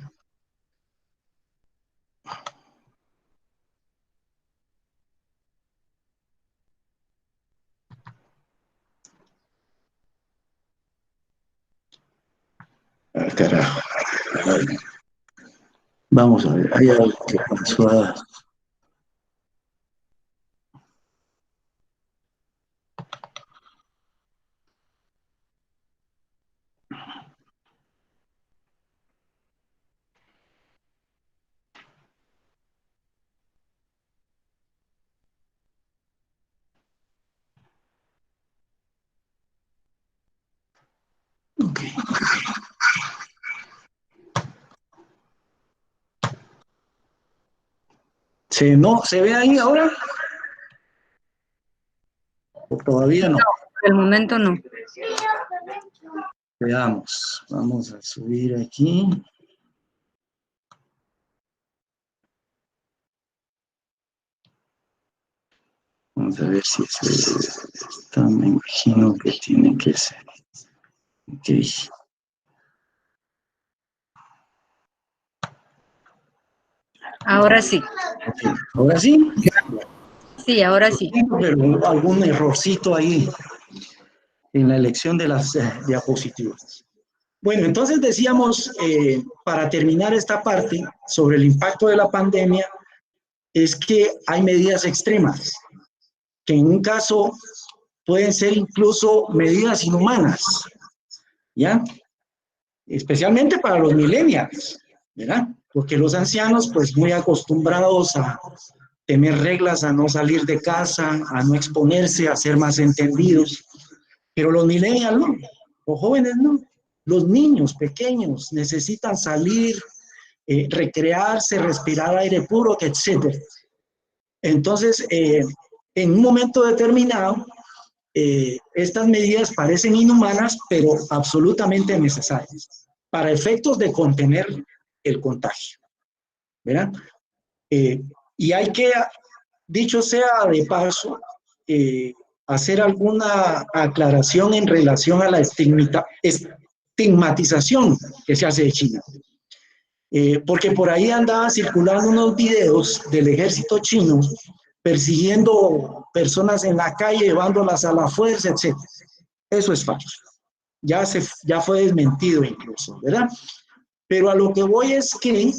Ah, carajo. Vamos a ver, hay algo que pasó. Okay. ¿Se ve ahí ahora? ¿O todavía no? No, por el momento no. Veamos, vamos a subir aquí. Vamos a ver si está, me imagino que tiene que ser. Ok. Ahora sí. Okay. ¿Ahora sí? Sí, ahora sí. Pero algún errorcito ahí. en la elección de las diapositivas. Bueno, entonces decíamos, para terminar esta parte sobre el impacto de la pandemia, es que hay medidas extremas, que en un caso pueden ser incluso medidas inhumanas, ¿ya? Especialmente para los millennials, ¿verdad? Porque los ancianos, pues muy acostumbrados a tener reglas, a no salir de casa, a no exponerse, a ser más entendidos. Pero los millennials no, los jóvenes no. Los niños pequeños necesitan salir, recrearse, respirar aire puro, etc. Entonces, en un momento determinado, estas medidas parecen inhumanas, pero absolutamente necesarias para efectos de contener el contagio, ¿verdad? Y hay que, dicho sea de paso, hacer alguna aclaración en relación a la estigmatización que se hace de China. Porque por ahí andaban circulando unos videos del ejército chino persiguiendo personas en la calle, llevándolas a la fuerza, etc. Eso es falso. Ya fue desmentido incluso, ¿verdad? Pero a lo que voy es que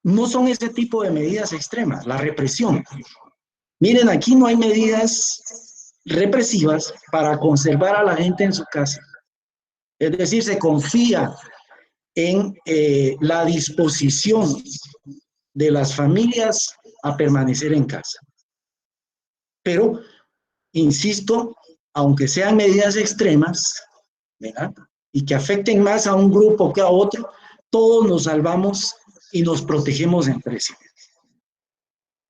no son ese tipo de medidas extremas, la represión. Miren, aquí no hay medidas represivas para conservar a la gente en su casa. Es decir, se confía en la disposición de las familias a permanecer en casa. Pero, insisto, aunque sean medidas extremas, ¿verdad?, y que afecten más a un grupo que a otro, todos nos salvamos y nos protegemos entre sí,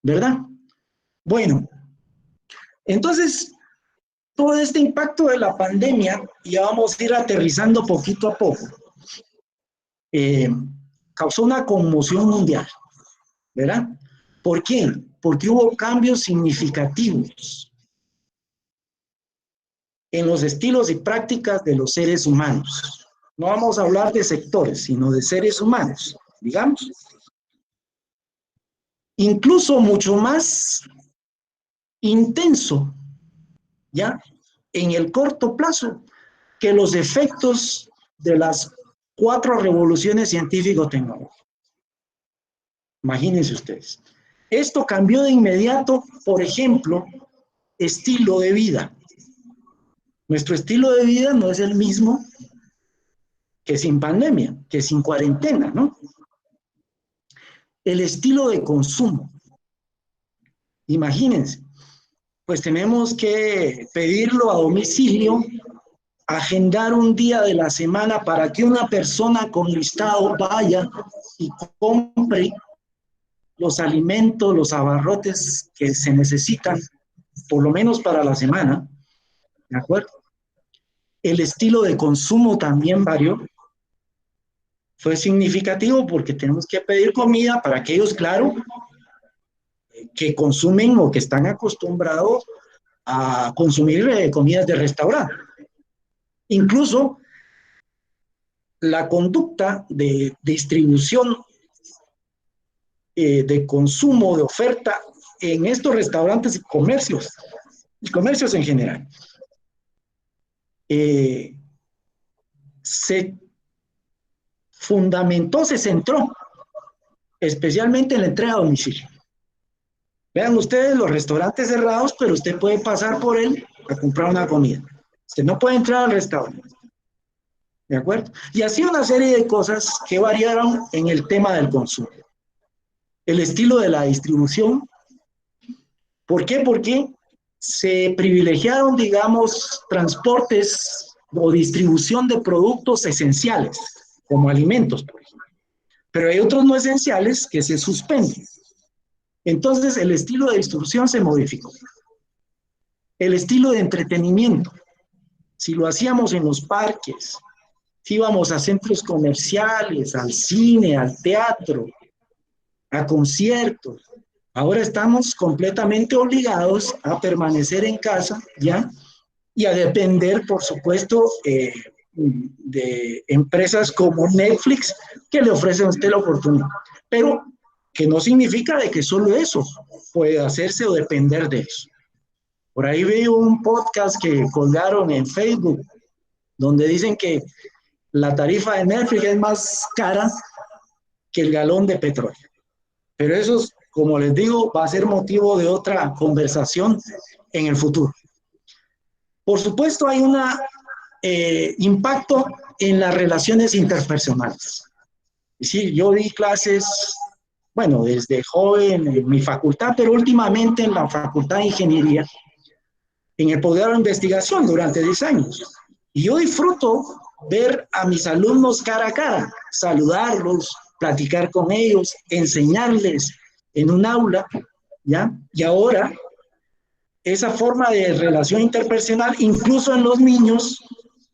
¿verdad? Bueno, entonces, todo este impacto de la pandemia, ya vamos a ir aterrizando poquito a poco, causó una conmoción mundial, ¿verdad? ¿Por qué? Porque hubo cambios significativos en los estilos y prácticas de los seres humanos. No vamos a hablar de sectores, sino de seres humanos, digamos. Incluso mucho más intenso, ¿ya?, en el corto plazo, que los efectos de las 4 revoluciones científico-tecnológicas. Imagínense ustedes. Esto cambió de inmediato, por ejemplo, estilo de vida. Nuestro estilo de vida no es el mismo que sin pandemia, que sin cuarentena, ¿no? El estilo de consumo. Imagínense, pues tenemos que pedirlo a domicilio, agendar un día de la semana para que una persona con listado vaya y compre los alimentos, los abarrotes que se necesitan, por lo menos para la semana, ¿de acuerdo? El estilo de consumo también varió. Fue significativo porque tenemos que pedir comida para aquellos, claro, que consumen o que están acostumbrados a consumir comidas de restaurante. Incluso la conducta de distribución, de consumo, de oferta en estos restaurantes y comercios en general, se fundamentó, se centró especialmente en la entrega a domicilio. Vean ustedes los restaurantes cerrados, pero usted puede pasar por él a comprar una comida. Usted no puede entrar al restaurante, ¿de acuerdo? Y así una serie de cosas que variaron en el tema del consumo. El estilo de la distribución. ¿Por qué? Porque se privilegiaron, digamos, transportes o distribución de productos esenciales, como alimentos, por ejemplo. Pero hay otros no esenciales que se suspenden. Entonces, el estilo de distribución se modificó. El estilo de entretenimiento. Si lo hacíamos en los parques, si íbamos a centros comerciales, al cine, al teatro, a conciertos, ahora estamos completamente obligados a permanecer en casa, ¿ya? Y a depender, por supuesto, de empresas como Netflix, que le ofrecen a usted la oportunidad. Pero que no significa de que solo eso puede hacerse o depender de eso. Por ahí veo un podcast que colgaron en Facebook, donde dicen que la tarifa de Netflix es más cara que el galón de petróleo. Pero eso, como les digo, va a ser motivo de otra conversación en el futuro. Por supuesto, hay un impacto en las relaciones interpersonales. Sí, yo di clases, bueno, desde joven en mi facultad, pero últimamente en la Facultad de Ingeniería, en el posgrado de investigación durante 10 años. Y yo disfruto ver a mis alumnos cara a cara, saludarlos, platicar con ellos, enseñarles en un aula, ¿ya? Y ahora, esa forma de relación interpersonal, incluso en los niños,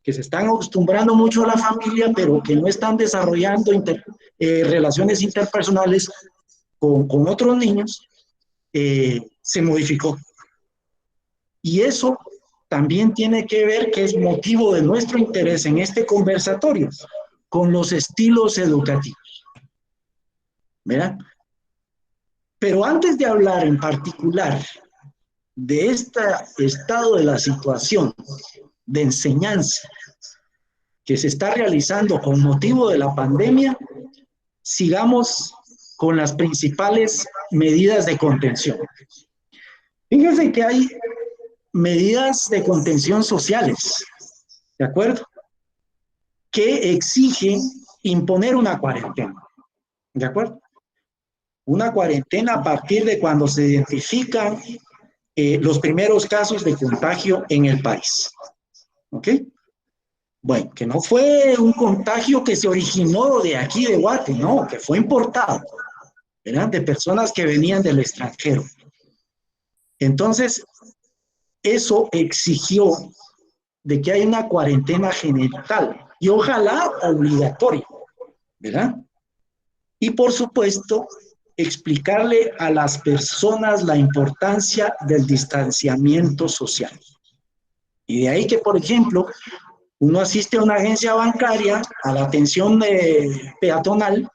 que se están acostumbrando mucho a la familia, pero que no están desarrollando relaciones interpersonales con otros niños, se modificó. Y eso también tiene que ver, que es motivo de nuestro interés en este conversatorio, con los estilos educativos. ¿Verdad? Pero antes de hablar en particular de este estado de la situación de enseñanza que se está realizando con motivo de la pandemia, sigamos con las principales medidas de contención. Fíjense que hay medidas de contención sociales, ¿de acuerdo? Que exigen imponer una cuarentena, ¿de acuerdo? Una cuarentena a partir de cuando se identifican los primeros casos de contagio en el país. ¿Ok? Bueno, que no fue un contagio que se originó de aquí de Guate, no, que fue importado, ¿verdad? De personas que venían del extranjero. Entonces, eso exigió de que haya una cuarentena general y ojalá obligatoria, ¿verdad? Y por supuesto, explicarle a las personas la importancia del distanciamiento social. Y de ahí que, por ejemplo, uno asiste a una agencia bancaria, a la atención peatonal,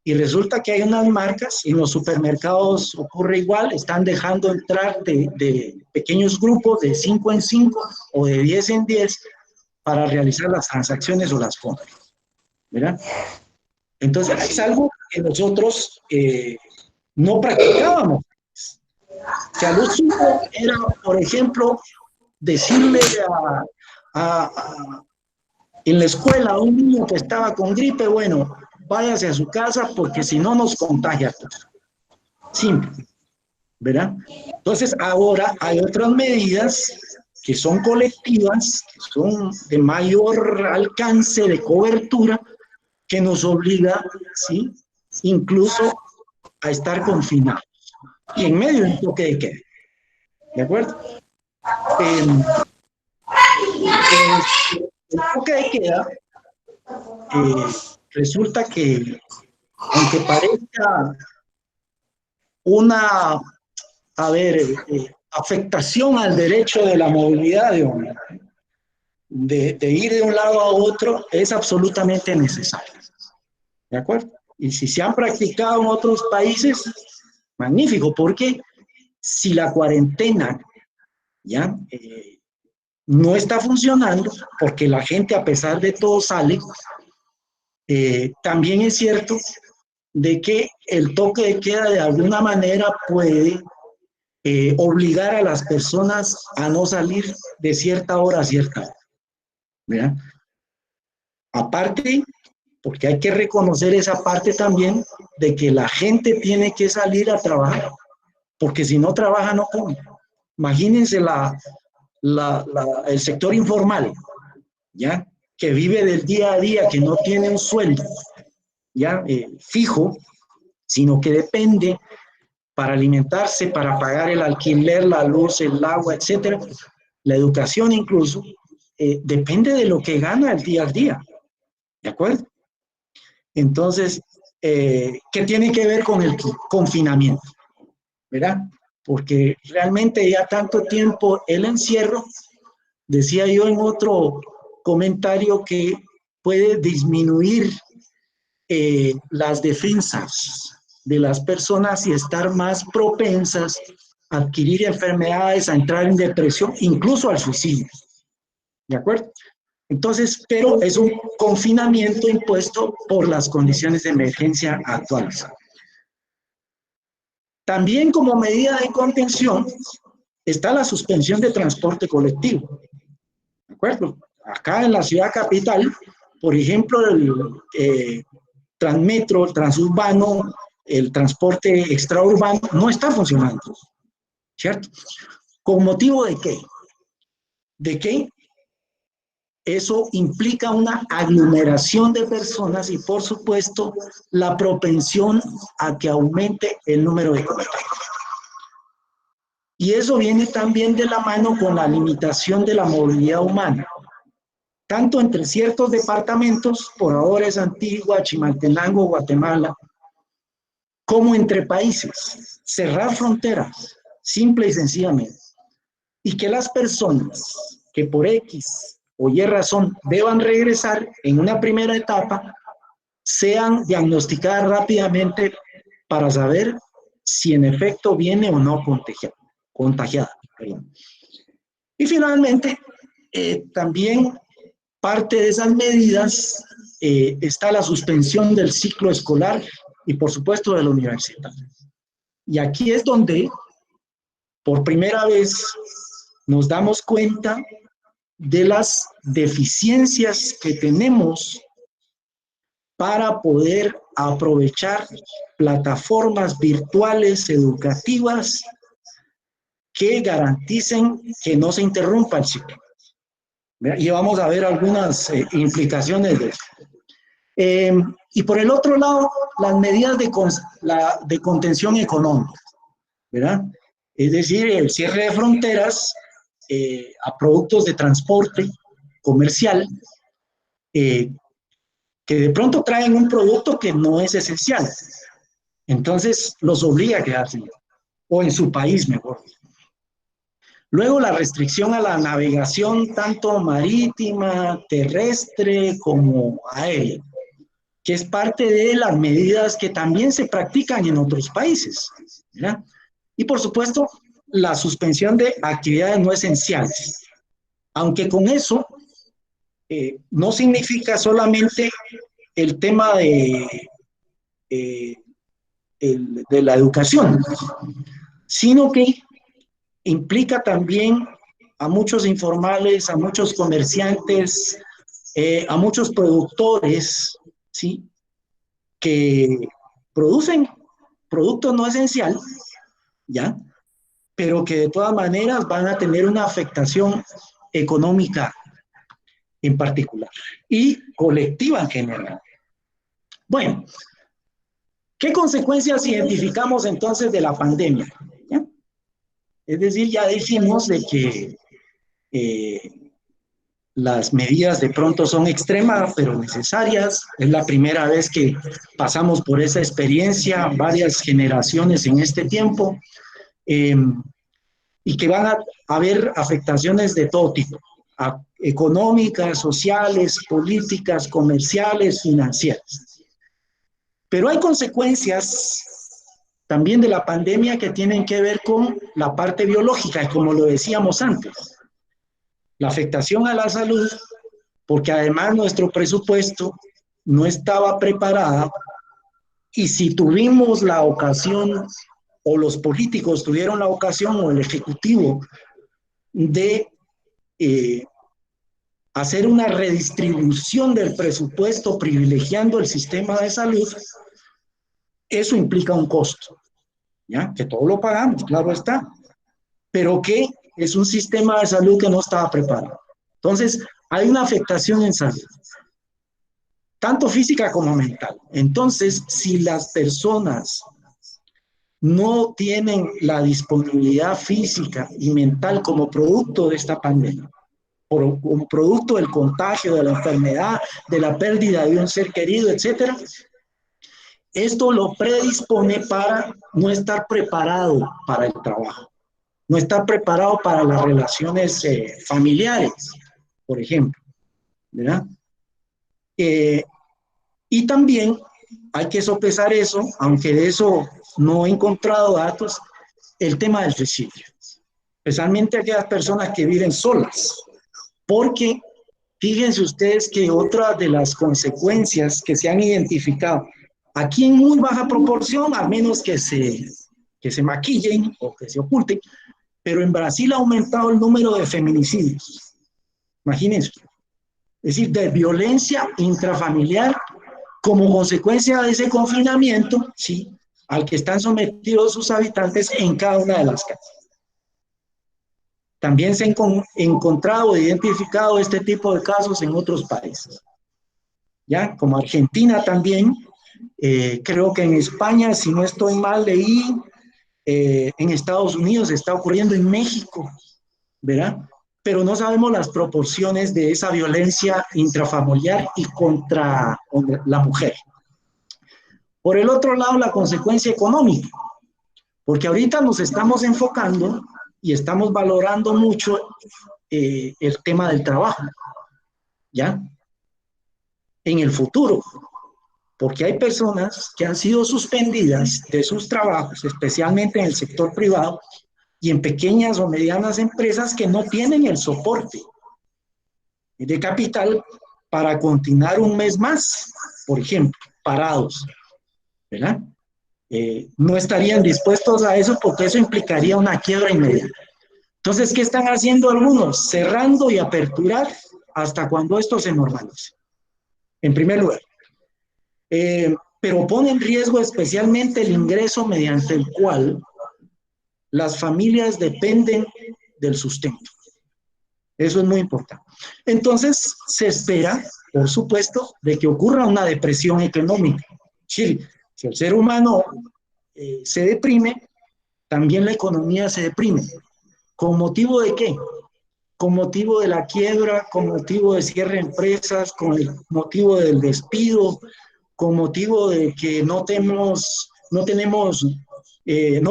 y resulta que hay unas marcas, y en los supermercados ocurre igual, están dejando entrar de pequeños grupos de 5 en 5 o de 10 en 10 para realizar las transacciones o las compras, ¿verdad? Entonces, es algo que nosotros no practicábamos. Que a lo sumo era, por ejemplo, decirle en la escuela a un niño que estaba con gripe, bueno, váyase a su casa porque si no nos contagia. Simple, ¿verdad? Entonces, ahora hay otras medidas que son colectivas, que son de mayor alcance de cobertura, que nos obliga, ¿sí?, incluso a estar confinados y en medio de un toque de queda. ¿De acuerdo? El toque de queda resulta que, aunque parezca una, afectación al derecho de la movilidad, de ir de un lado a otro, es absolutamente necesario. ¿De acuerdo? Y si se han practicado en otros países, magnífico, porque si la cuarentena ya no está funcionando, porque la gente a pesar de todo sale, también es cierto de que el toque de queda de alguna manera puede obligar a las personas a no salir de cierta hora a cierta hora, ¿verdad? Aparte, porque hay que reconocer esa parte también de que la gente tiene que salir a trabajar, porque si no trabaja no come. Imagínense el sector informal, ¿ya? Que vive del día a día, que no tiene un sueldo, ¿ya? Fijo, sino que depende para alimentarse, para pagar el alquiler, la luz, el agua, etcétera, la educación incluso, depende de lo que gana el día a día, ¿de acuerdo? Entonces, ¿qué tiene que ver con el confinamiento? ¿Verdad? Porque realmente ya tanto tiempo el encierro, decía yo en otro comentario, que puede disminuir las defensas de las personas y estar más propensas adquirir enfermedades, a entrar en depresión, incluso al suicidio. ¿De acuerdo? Entonces, pero es un confinamiento impuesto por las condiciones de emergencia actuales. También como medida de contención está la suspensión de transporte colectivo. ¿De acuerdo? Acá en la ciudad capital, por ejemplo, el Transmetro, el transurbano, el transporte extraurbano no está funcionando, ¿cierto? ¿Con motivo de qué? De que eso implica una aglomeración de personas y, por supuesto, la propensión a que aumente el número de contagios. Y eso viene también de la mano con la limitación de la movilidad humana, tanto entre ciertos departamentos, por ahora es Antigua, Chimaltenango, Guatemala, como entre países. Cerrar fronteras, simple y sencillamente. Y que las personas que por X o Y razón deban regresar en una primera etapa, sean diagnosticadas rápidamente para saber si en efecto viene o no contagiada. Y finalmente, también parte de esas medidas está la suspensión del ciclo escolar y por supuesto de la universidad. Y aquí es donde por primera vez nos damos cuenta de las deficiencias que tenemos para poder aprovechar plataformas virtuales educativas que garanticen que no se interrumpa el ciclo. Y vamos a ver algunas implicaciones de eso. Y por el otro lado, las medidas de contención económica, ¿verdad? Es decir, el cierre de fronteras a productos de transporte comercial que de pronto traen un producto que no es esencial. Entonces, los obliga a quedarse, o en su país mejor. Luego, la restricción a la navegación tanto marítima, terrestre como aérea, que es parte de las medidas que también se practican en otros países, ¿verdad? Y por supuesto, la suspensión de actividades no esenciales, aunque con eso no significa solamente el tema de la educación, sino que implica también a muchos informales, a muchos comerciantes, a muchos productores, ¿sí? Que producen productos no esenciales, ¿ya? Pero que de todas maneras van a tener una afectación económica en particular y colectiva en general. Bueno, ¿qué consecuencias identificamos entonces de la pandemia? ¿Ya? Es decir, ya dijimos de que las medidas de pronto son extremas, pero necesarias. Es la primera vez que pasamos por esa experiencia, varias generaciones en este tiempo, y que van a haber afectaciones de todo tipo, económicas, sociales, políticas, comerciales, financieras. Pero hay consecuencias también de la pandemia que tienen que ver con la parte biológica, como lo decíamos antes. La afectación a la salud, porque además nuestro presupuesto no estaba preparado, y si tuvimos la ocasión, o los políticos tuvieron la ocasión, o el Ejecutivo, de hacer una redistribución del presupuesto privilegiando el sistema de salud, eso implica un costo, ¿ya? Que todo lo pagamos, claro está, pero que es un sistema de salud que no estaba preparado. Entonces, hay una afectación en salud, tanto física como mental. Entonces, si las personas no tienen la disponibilidad física y mental como producto de esta pandemia, como producto del contagio, de la enfermedad, de la pérdida de un ser querido, etcétera, esto lo predispone para no estar preparado para el trabajo, no estar preparado para las relaciones familiares, por ejemplo, ¿verdad? Y también hay que sopesar eso, aunque de eso no he encontrado datos, el tema del suicidio, especialmente aquellas personas que viven solas, porque fíjense ustedes que otra de las consecuencias que se han identificado, aquí en muy baja proporción, a menos que se maquillen o que se oculten, pero en Brasil ha aumentado el número de feminicidios. Imagínense. Es decir, de violencia intrafamiliar como consecuencia de ese confinamiento, ¿sí?, al que están sometidos sus habitantes en cada una de las casas. También se han encontrado o identificado este tipo de casos en otros países, ¿ya? Como Argentina también, creo que en España, si no estoy mal, leí, en Estados Unidos, está ocurriendo en México, ¿verdad? Pero no sabemos las proporciones de esa violencia intrafamiliar y contra la mujer. Por el otro lado, la consecuencia económica, porque ahorita nos estamos enfocando y estamos valorando mucho el tema del trabajo, ¿ya? En el futuro, porque hay personas que han sido suspendidas de sus trabajos, especialmente en el sector privado y en pequeñas o medianas empresas que no tienen el soporte de capital para continuar un mes más, por ejemplo, parados, ¿verdad? No estarían dispuestos a eso porque eso implicaría una quiebra inmediata. Entonces, ¿qué están haciendo algunos? Cerrando y aperturar hasta cuando esto se normalice, en primer lugar. Pero pone en riesgo especialmente el ingreso mediante el cual las familias dependen del sustento. Eso es muy importante. Entonces, se espera, por supuesto, de que ocurra una depresión económica. Si el ser humano se deprime, también la economía se deprime. ¿Con motivo de qué? Con motivo de la quiebra, con motivo de cierre de empresas, con el motivo del despido, con motivo de que no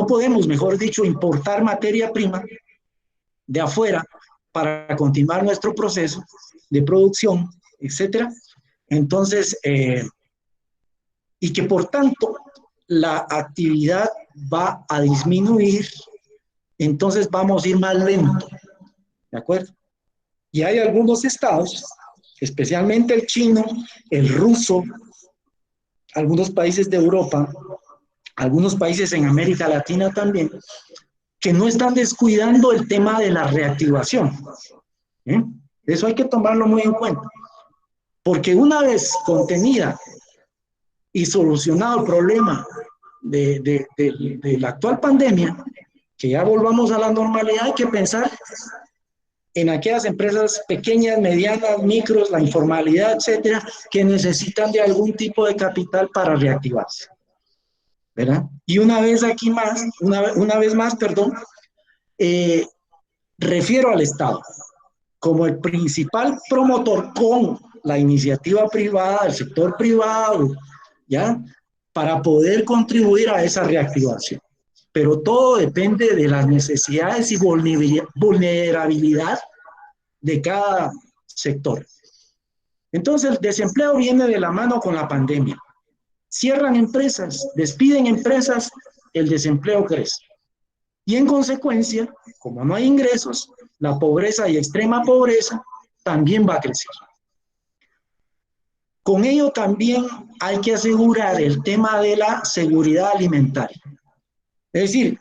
podemos, mejor dicho, importar materia prima de afuera para continuar nuestro proceso de producción, etcétera. Entonces, y que por tanto la actividad va a disminuir, entonces vamos a ir más lento, ¿de acuerdo? Y hay algunos estados, especialmente el chino, el ruso, algunos países de Europa, algunos países en América Latina también, que no están descuidando el tema de la reactivación. Eso hay que tomarlo muy en cuenta, porque una vez contenida y solucionado el problema de la actual pandemia, que ya volvamos a la normalidad, hay que pensar en aquellas empresas pequeñas, medianas, micros, la informalidad, etcétera, que necesitan de algún tipo de capital para reactivarse, ¿verdad? Y una vez más, refiero al Estado como el principal promotor con la iniciativa privada, el sector privado, ¿ya?, para poder contribuir a esa reactivación. Pero todo depende de las necesidades y vulnerabilidad de cada sector. Entonces, el desempleo viene de la mano con la pandemia. Cierran empresas, despiden empresas, el desempleo crece. Y en consecuencia, como no hay ingresos, la pobreza y extrema pobreza también va a crecer. Con ello también hay que asegurar el tema de la seguridad alimentaria. Es decir,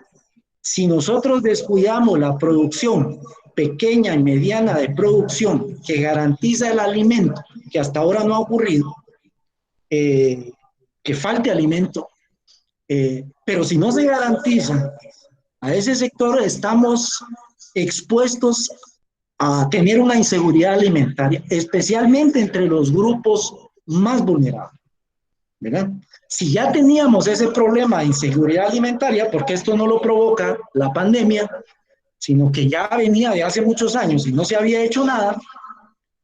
si nosotros descuidamos la producción pequeña y mediana de producción que garantiza el alimento, que hasta ahora no ha ocurrido, que falte alimento, pero si no se garantiza a ese sector, estamos expuestos a tener una inseguridad alimentaria, especialmente entre los grupos más vulnerables, ¿verdad? Si ya teníamos ese problema de inseguridad alimentaria, porque esto no lo provoca la pandemia, sino que ya venía de hace muchos años y no se había hecho nada,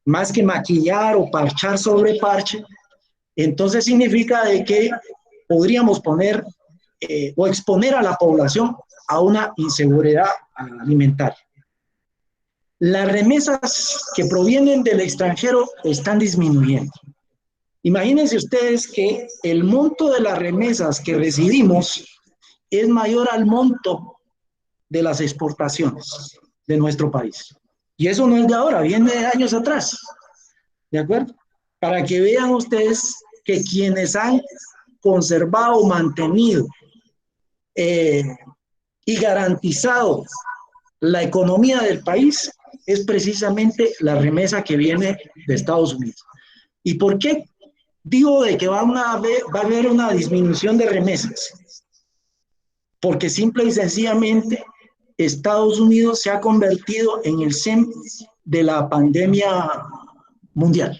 más que maquillar o parchar sobre parche, entonces significa de que podríamos poner o exponer a la población a una inseguridad alimentaria. Las remesas que provienen del extranjero están disminuyendo. Imagínense ustedes que el monto de las remesas que recibimos es mayor al monto de las exportaciones de nuestro país. Y eso no es de ahora, viene de años atrás. ¿De acuerdo? Para que vean ustedes que quienes han conservado, mantenido y garantizado la economía del país es precisamente la remesa que viene de Estados Unidos. ¿Y por qué digo de que va a haber una disminución de remesas? Porque simple y sencillamente Estados Unidos se ha convertido en el centro de la pandemia mundial,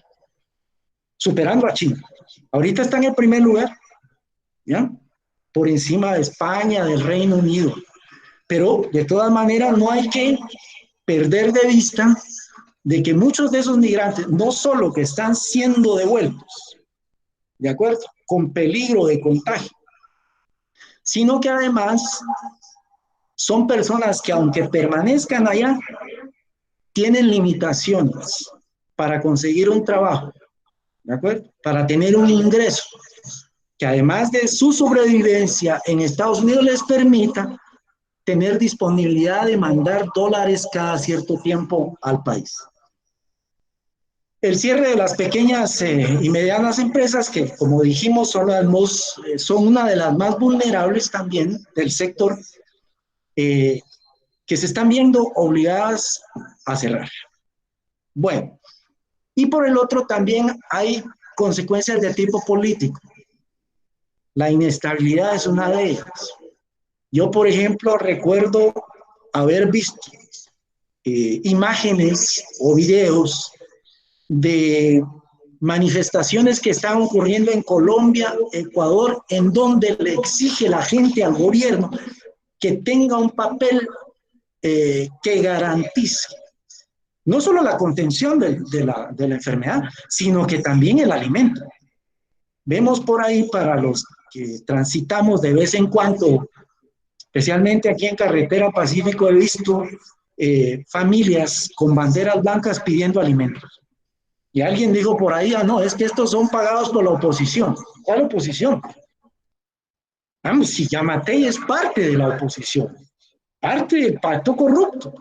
superando a China. Ahorita está en el primer lugar, ¿ya? Por encima de España, del Reino Unido. Pero de todas maneras no hay que perder de vista de que muchos de esos migrantes no solo que están siendo devueltos, ¿de acuerdo? Con peligro de contagio, sino que además son personas que aunque permanezcan allá, tienen limitaciones para conseguir un trabajo, ¿de acuerdo? Para tener un ingreso que además de su sobrevivencia en Estados Unidos les permita tener disponibilidad de mandar dólares cada cierto tiempo al país. El cierre de las pequeñas y medianas empresas, que como dijimos son una de las más vulnerables también del sector, que se están viendo obligadas a cerrar. Bueno, y por el otro también hay consecuencias de tipo político. La inestabilidad es una de ellas. Yo, por ejemplo, recuerdo haber visto imágenes o videos de manifestaciones que están ocurriendo en Colombia, Ecuador, en donde le exige la gente al gobierno que tenga un papel que garantice no solo la contención de la enfermedad, sino que también el alimento. Vemos por ahí, para los que transitamos de vez en cuando, especialmente aquí en Carretera Pacífico, he visto familias con banderas blancas pidiendo alimentos. Y alguien dijo por ahí, no, es que estos son pagados por la oposición. ¿Cuál oposición? Vamos, si Yamatei es parte de la oposición, parte del pacto corrupto.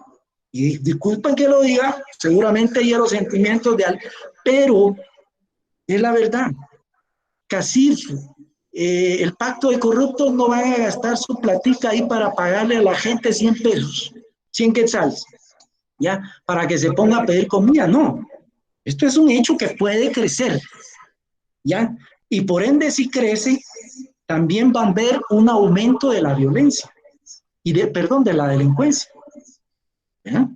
Y disculpen que lo diga, seguramente hay los sentimientos de alguien, pero es la verdad. CACIF, el pacto de corruptos no van a gastar su platica ahí para pagarle a la gente 100 pesos, 100 quetzales, ¿ya? Para que se ponga a pedir comida, no. Esto es un hecho que puede crecer, ¿ya? Y por ende, si crece, también van a ver un aumento de la violencia y de la delincuencia, ¿ya?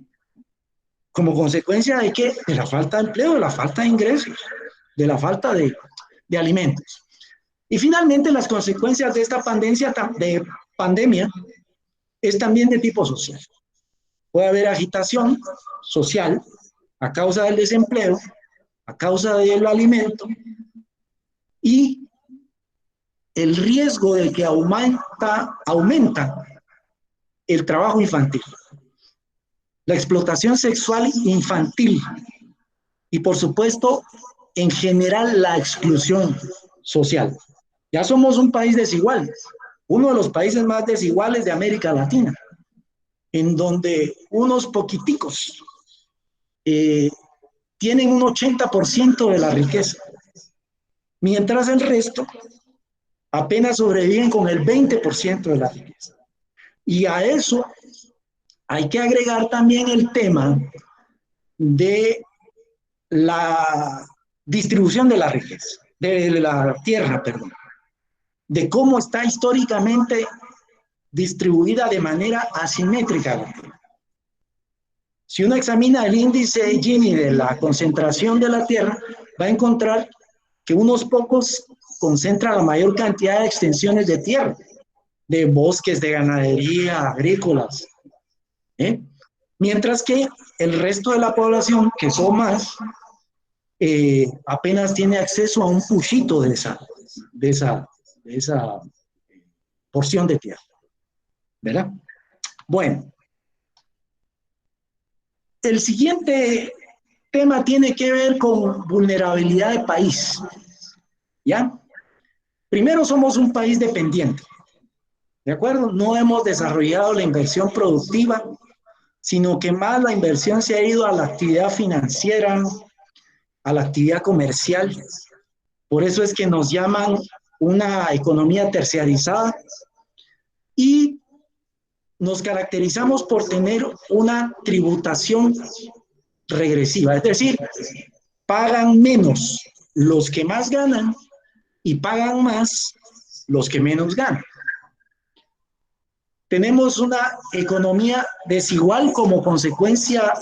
Como consecuencia de que de la falta de empleo, de la falta de ingresos, de la falta de alimentos. Y finalmente, las consecuencias de esta pandemia es también de tipo social. Puede haber agitación social a causa del desempleo, a causa del alimento, y el riesgo de que aumenta el trabajo infantil, la explotación sexual infantil y, por supuesto, en general, la exclusión social. Ya somos un país desigual, uno de los países más desiguales de América Latina, en donde unos poquiticos tienen un 80% de la riqueza, mientras el resto apenas sobreviven con el 20% de la riqueza. Y a eso hay que agregar también el tema de la distribución de la riqueza, de la tierra, perdón, de cómo está históricamente distribuida de manera asimétrica la tierra. Si uno examina el índice Gini de la concentración de la tierra, va a encontrar que unos pocos concentran la mayor cantidad de extensiones de tierra, de bosques, de ganadería, agrícolas, mientras que el resto de la población, que son más, apenas tiene acceso a un puchito de esa porción de tierra, ¿verdad? Bueno, el siguiente tema tiene que ver con vulnerabilidad de país, ¿ya? Primero, somos un país dependiente. ¿De acuerdo? No hemos desarrollado la inversión productiva, sino que más la inversión se ha ido a la actividad financiera, a la actividad comercial. Por eso es que nos llaman una economía terciarizada y nos caracterizamos por tener una tributación regresiva, es decir, pagan menos los que más ganan y pagan más los que menos ganan. Tenemos una economía desigual como consecuencia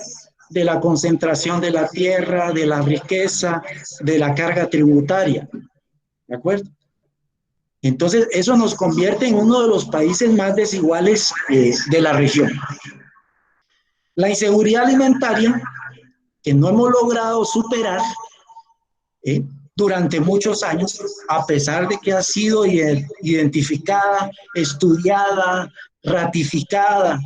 de la concentración de la tierra, de la riqueza, de la carga tributaria. ¿De acuerdo? Entonces, eso nos convierte en uno de los países más desiguales de la región. La inseguridad alimentaria, que no hemos logrado superar durante muchos años, a pesar de que ha sido identificada, estudiada, ratificada,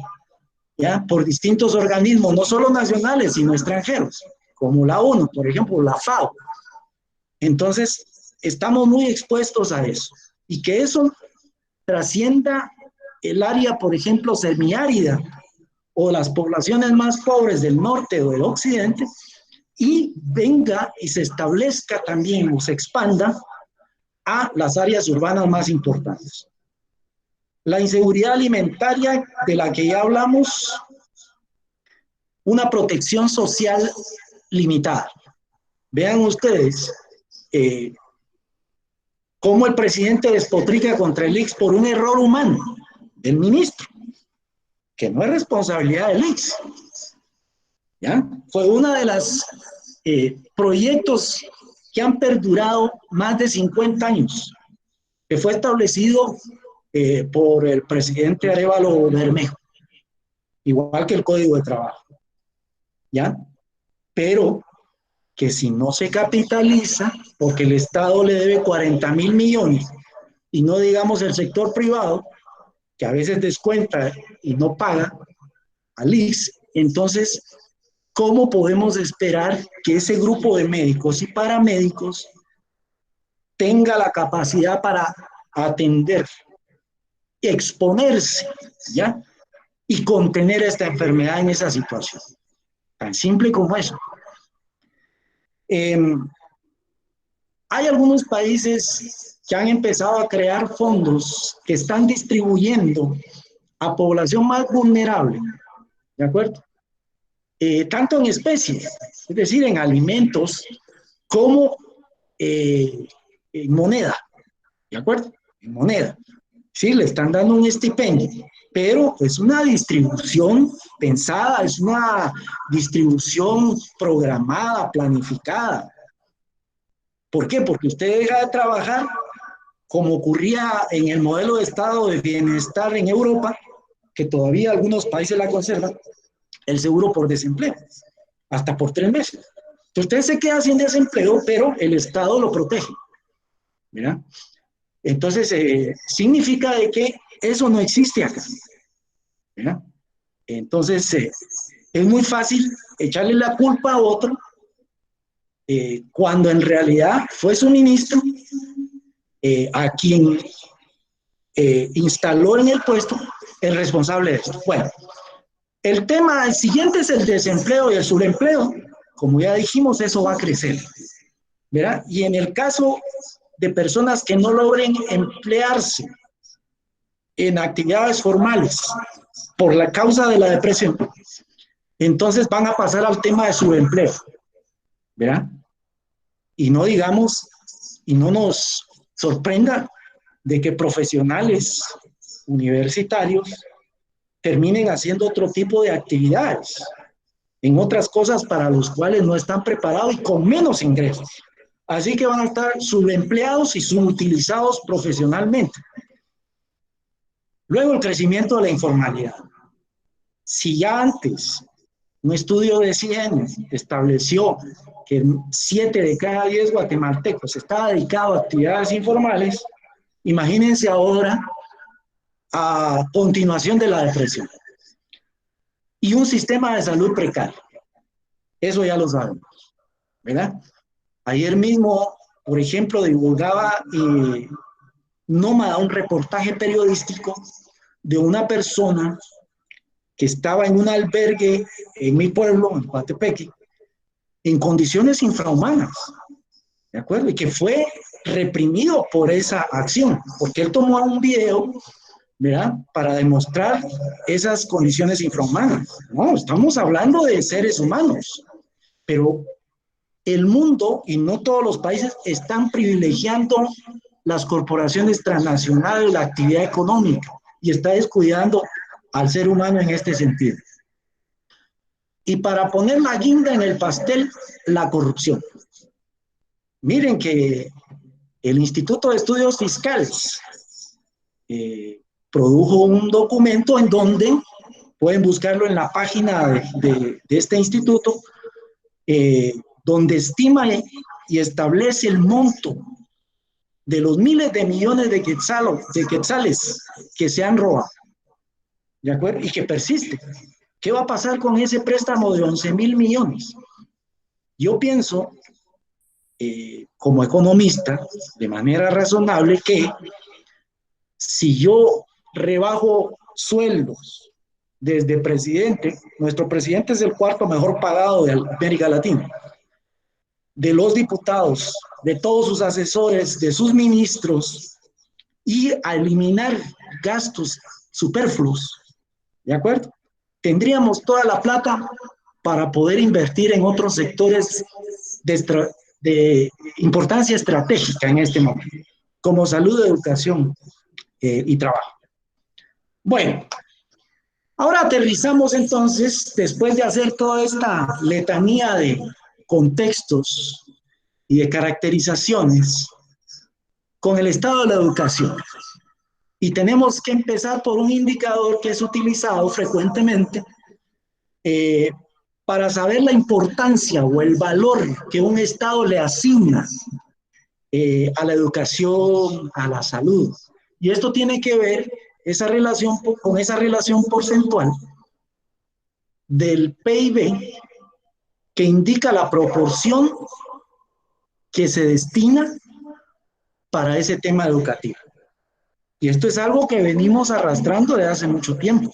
¿ya?, por distintos organismos, no solo nacionales, sino extranjeros, como la ONU, por ejemplo, la FAO. Entonces, estamos muy expuestos a eso. Y que eso trascienda el área, por ejemplo, semiárida, o las poblaciones más pobres del norte o del occidente, y venga y se establezca también o se expanda a las áreas urbanas más importantes. La inseguridad alimentaria, de la que ya hablamos, una protección social limitada. Vean ustedes cómo el presidente despotrica contra el ICS por un error humano del ministro, que no es responsabilidad del ICS. ¿Ya? Fue uno de los proyectos que han perdurado más de 50 años, que fue establecido por el presidente Arévalo Bermejo, igual que el Código de Trabajo, ¿ya? Pero que si no se capitaliza, porque el Estado le debe 40.000 millones, y no digamos el sector privado, que a veces descuenta y no paga al ICS, entonces, ¿cómo podemos esperar que ese grupo de médicos y paramédicos tenga la capacidad para atender, exponerse, ¿ya?, y contener esta enfermedad en esa situación? Tan simple como eso. Hay algunos países que han empezado a crear fondos que están distribuyendo a población más vulnerable, ¿de acuerdo? Tanto en especies, es decir, en alimentos, como en moneda, ¿de acuerdo? En moneda. Sí, le están dando un estipendio, pero es una distribución pensada, es una distribución programada, planificada. ¿Por qué? Porque usted deja de trabajar, como ocurría en el modelo de estado de bienestar en Europa, que todavía algunos países la conservan, el seguro por desempleo, hasta por 3 meses. Entonces usted se queda sin desempleo, pero el Estado lo protege. ¿Mira? Entonces, significa de que eso no existe acá. ¿Mira? Entonces, es muy fácil echarle la culpa a otro, cuando en realidad fue su ministro a quien instaló en el puesto el responsable de esto. Bueno, el tema siguiente es el desempleo y el subempleo. Como ya dijimos, eso va a crecer, ¿verdad? Y en el caso de personas que no logren emplearse en actividades formales por la causa de la depresión, entonces van a pasar al tema de subempleo, ¿verdad? Y no digamos, y no nos sorprenda de que profesionales universitarios terminen haciendo otro tipo de actividades, en otras cosas para los cuales no están preparados y con menos ingresos. Así que van a estar subempleados y subutilizados profesionalmente. Luego, el crecimiento de la informalidad. Si ya antes un estudio de CIEN estableció que 7 de cada 10 guatemaltecos estaba dedicado a actividades informales, imagínense ahora a continuación de la depresión. Y un sistema de salud precario. Eso ya lo sabemos, ¿verdad? Ayer mismo, por ejemplo, divulgaba Nómada un reportaje periodístico de una persona que estaba en un albergue en mi pueblo, en Coatepeque, en condiciones infrahumanas, ¿de acuerdo? Y que fue reprimido por esa acción, porque él tomó un video, ¿verdad?, para demostrar esas condiciones infrahumanas. No, estamos hablando de seres humanos, pero el mundo y no todos los países están privilegiando las corporaciones transnacionales, la actividad económica, y está descuidando al ser humano en este sentido. Y para poner la guinda en el pastel, la corrupción. Miren que el Instituto de Estudios Fiscales produjo un documento en donde, pueden buscarlo en la página de este instituto, donde estima y establece el monto de los miles de millones de quetzales que se han robado, ¿de acuerdo? Y que persiste. ¿Qué va a pasar con ese préstamo de 11.000 millones? Yo pienso, como economista, de manera razonable, que si yo rebajo sueldos desde presidente, nuestro presidente es el cuarto mejor pagado de América Latina, de los diputados, de todos sus asesores, de sus ministros, y a eliminar gastos superfluos, ¿de acuerdo? Tendríamos toda la plata para poder invertir en otros sectores de importancia estratégica en este momento, como salud, educación y trabajo. Bueno, ahora aterrizamos entonces, después de hacer toda esta letanía de contextos y de caracterizaciones, con el estado de la educación. Y tenemos que empezar por un indicador que es utilizado frecuentemente para saber la importancia o el valor que un estado le asigna a la educación, a la salud. Y esto tiene que ver con esa relación porcentual del PIB que indica la proporción que se destina para ese tema educativo. Y esto es algo que venimos arrastrando desde hace mucho tiempo,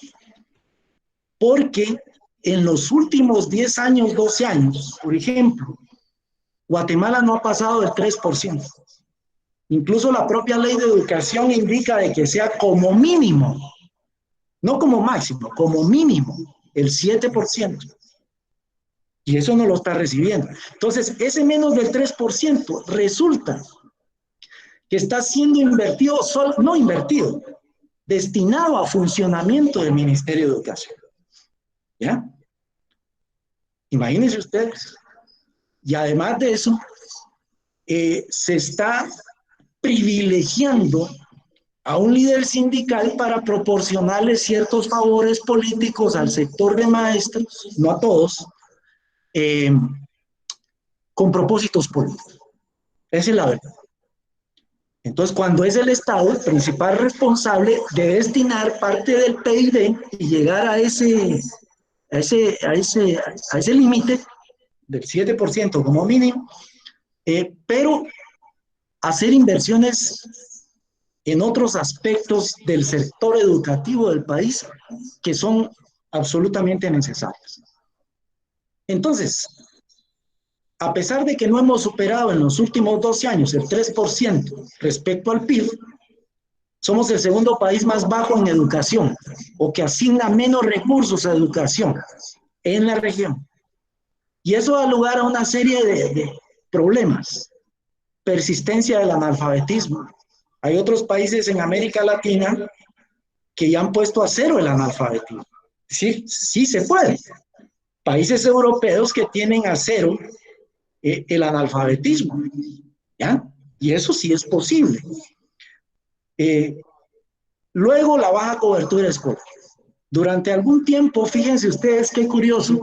porque en los últimos 10 años, 12 años, por ejemplo, Guatemala no ha pasado del 3%. Incluso la propia ley de educación indica de que sea como mínimo, no como máximo, como mínimo, el 7%. Y eso no lo está recibiendo. Entonces, ese menos del 3% resulta que está siendo invertido, no invertido, destinado a funcionamiento del Ministerio de Educación. ¿Ya? Imagínense ustedes. Y además de eso, se está privilegiando a un líder sindical para proporcionarle ciertos favores políticos al sector de maestros, no a todos, con propósitos políticos. Esa es la verdad. Entonces, cuando es el Estado el principal responsable de destinar parte del PIB y llegar a ese límite del 7% como mínimo, pero hacer inversiones en otros aspectos del sector educativo del país que son absolutamente necesarias. Entonces, a pesar de que no hemos superado en los últimos 12 años el 3% respecto al PIB, somos el segundo país más bajo en educación, o que asigna menos recursos a educación en la región. Y eso da lugar a una serie de problemas. Persistencia del analfabetismo. Hay otros países en América Latina que ya han puesto a cero el analfabetismo. Sí, sí se puede. Países europeos que tienen a cero el analfabetismo, ¿ya? Y eso sí es posible. Luego, la baja cobertura escolar. Durante algún tiempo, fíjense ustedes qué curioso,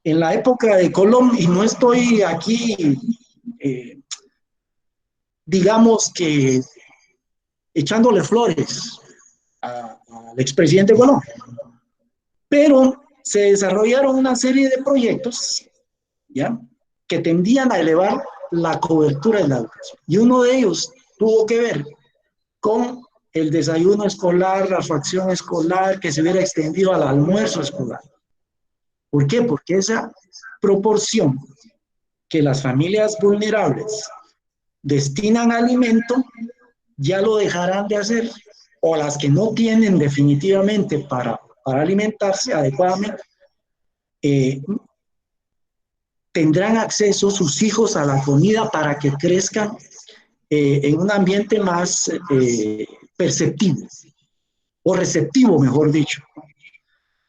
en la época de Colón, y no estoy aquí, digamos que echándole flores al expresidente Colón, pero se desarrollaron una serie de proyectos, ¿ya?, que tendían a elevar la cobertura de la educación. Y uno de ellos tuvo que ver con el desayuno escolar, la fracción escolar, que se hubiera extendido al almuerzo escolar. ¿Por qué? Porque esa proporción que las familias vulnerables destinan a alimento, ya lo dejarán de hacer, o las que no tienen definitivamente para alimentarse adecuadamente, tendrán acceso sus hijos a la comida para que crezcan en un ambiente más perceptivo, o receptivo, mejor dicho.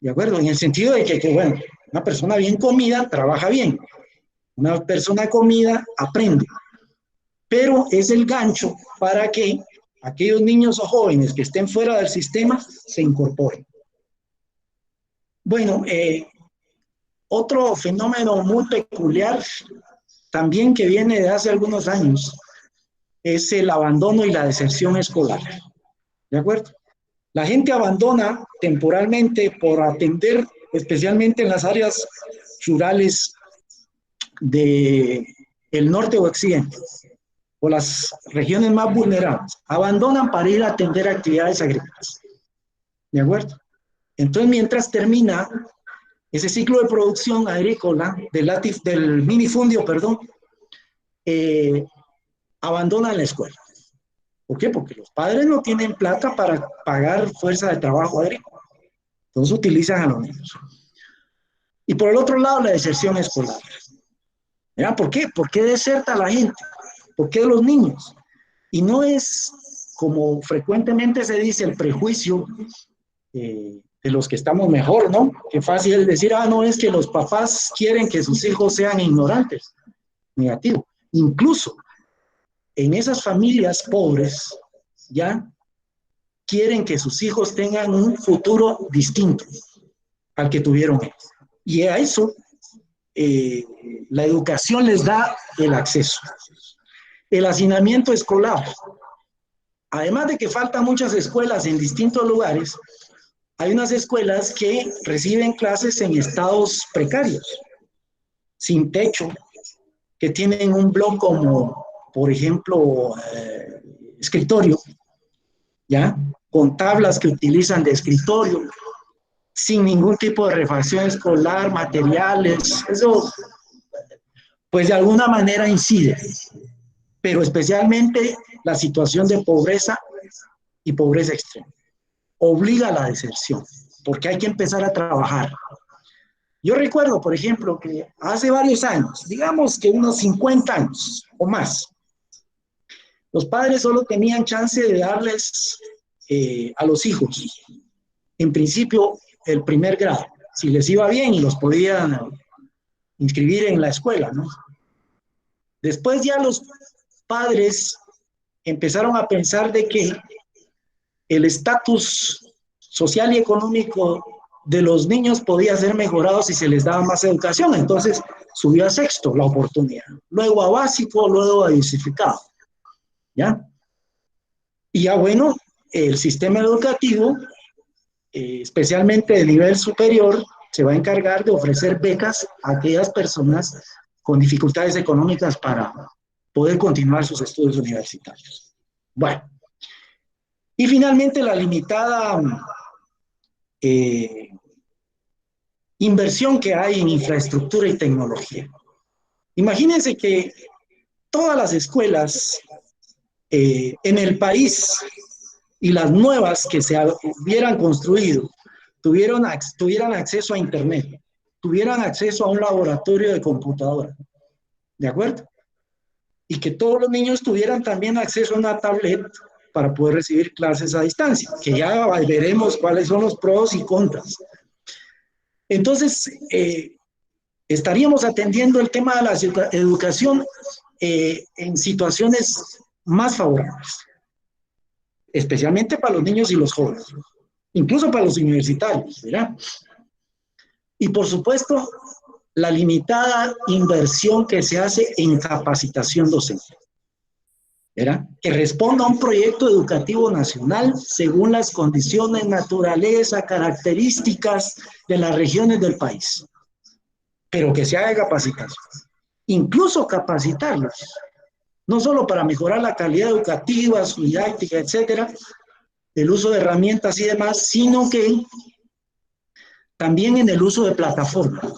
¿De acuerdo? En el sentido de que, bueno, una persona bien comida trabaja bien, una persona comida aprende, pero es el gancho para que aquellos niños o jóvenes que estén fuera del sistema se incorporen. Bueno, otro fenómeno muy peculiar, también que viene de hace algunos años, es el abandono y la deserción escolar. ¿De acuerdo? La gente abandona temporalmente por atender, especialmente en las áreas rurales del norte o occidente, o las regiones más vulnerables, abandonan para ir a atender actividades agrícolas. ¿De acuerdo? Entonces, mientras termina ese ciclo de producción agrícola del minifundio, perdón, abandonan la escuela. ¿Por qué? Porque los padres no tienen plata para pagar fuerza de trabajo agrícola. Entonces utilizan a los niños. Y por el otro lado, la deserción escolar. ¿Ya? ¿Por qué? ¿Por qué deserta la gente? ¿Por qué los niños? Y no es, como frecuentemente se dice, el prejuicio de los que estamos mejor, ¿no? Qué fácil es decir, no, es que los papás quieren que sus hijos sean ignorantes. Negativo. Incluso en esas familias pobres, ya quieren que sus hijos tengan un futuro distinto al que tuvieron ellos. Y a eso la educación les da el acceso. El hacinamiento escolar. Además de que faltan muchas escuelas en distintos lugares, hay unas escuelas que reciben clases en estados precarios, sin techo, que tienen un bloque como, por ejemplo, escritorio, ¿ya? Con tablas que utilizan de escritorio, sin ningún tipo de refacción escolar, materiales. Eso, pues de alguna manera incide, pero especialmente la situación de pobreza y pobreza extrema. Obliga a la deserción, porque hay que empezar a trabajar. Yo recuerdo, por ejemplo, que hace varios años, digamos que unos 50 años o más, los padres solo tenían chance de darles a los hijos, en principio, el primer grado, si les iba bien y los podían inscribir en la escuela, ¿no? Después ya los padres empezaron a pensar de que el estatus social y económico de los niños podía ser mejorado si se les daba más educación. Entonces subió a sexto la oportunidad, luego a básico, luego a diversificado, ¿ya? Y ya bueno, el sistema educativo, especialmente de nivel superior, se va a encargar de ofrecer becas a aquellas personas con dificultades económicas para poder continuar sus estudios universitarios. Bueno, y finalmente la limitada inversión que hay en infraestructura y tecnología. Imagínense que todas las escuelas en el país y las nuevas que se hubieran construido tuvieran acceso a internet, tuvieran acceso a un laboratorio de computadora, ¿de acuerdo? Y que todos los niños tuvieran también acceso a una tablet para poder recibir clases a distancia, que ya veremos cuáles son los pros y contras. Entonces, estaríamos atendiendo el tema de la educación en situaciones más favorables, especialmente para los niños y los jóvenes, incluso para los universitarios, ¿verdad? Y por supuesto, la limitada inversión que se hace en capacitación docente, ¿verdad? Que responda a un proyecto educativo nacional según las condiciones, naturaleza, características de las regiones del país, pero que se haga capacitación. Incluso capacitarlos, no solo para mejorar la calidad educativa, su didáctica, etcétera, el uso de herramientas y demás, sino que también en el uso de plataformas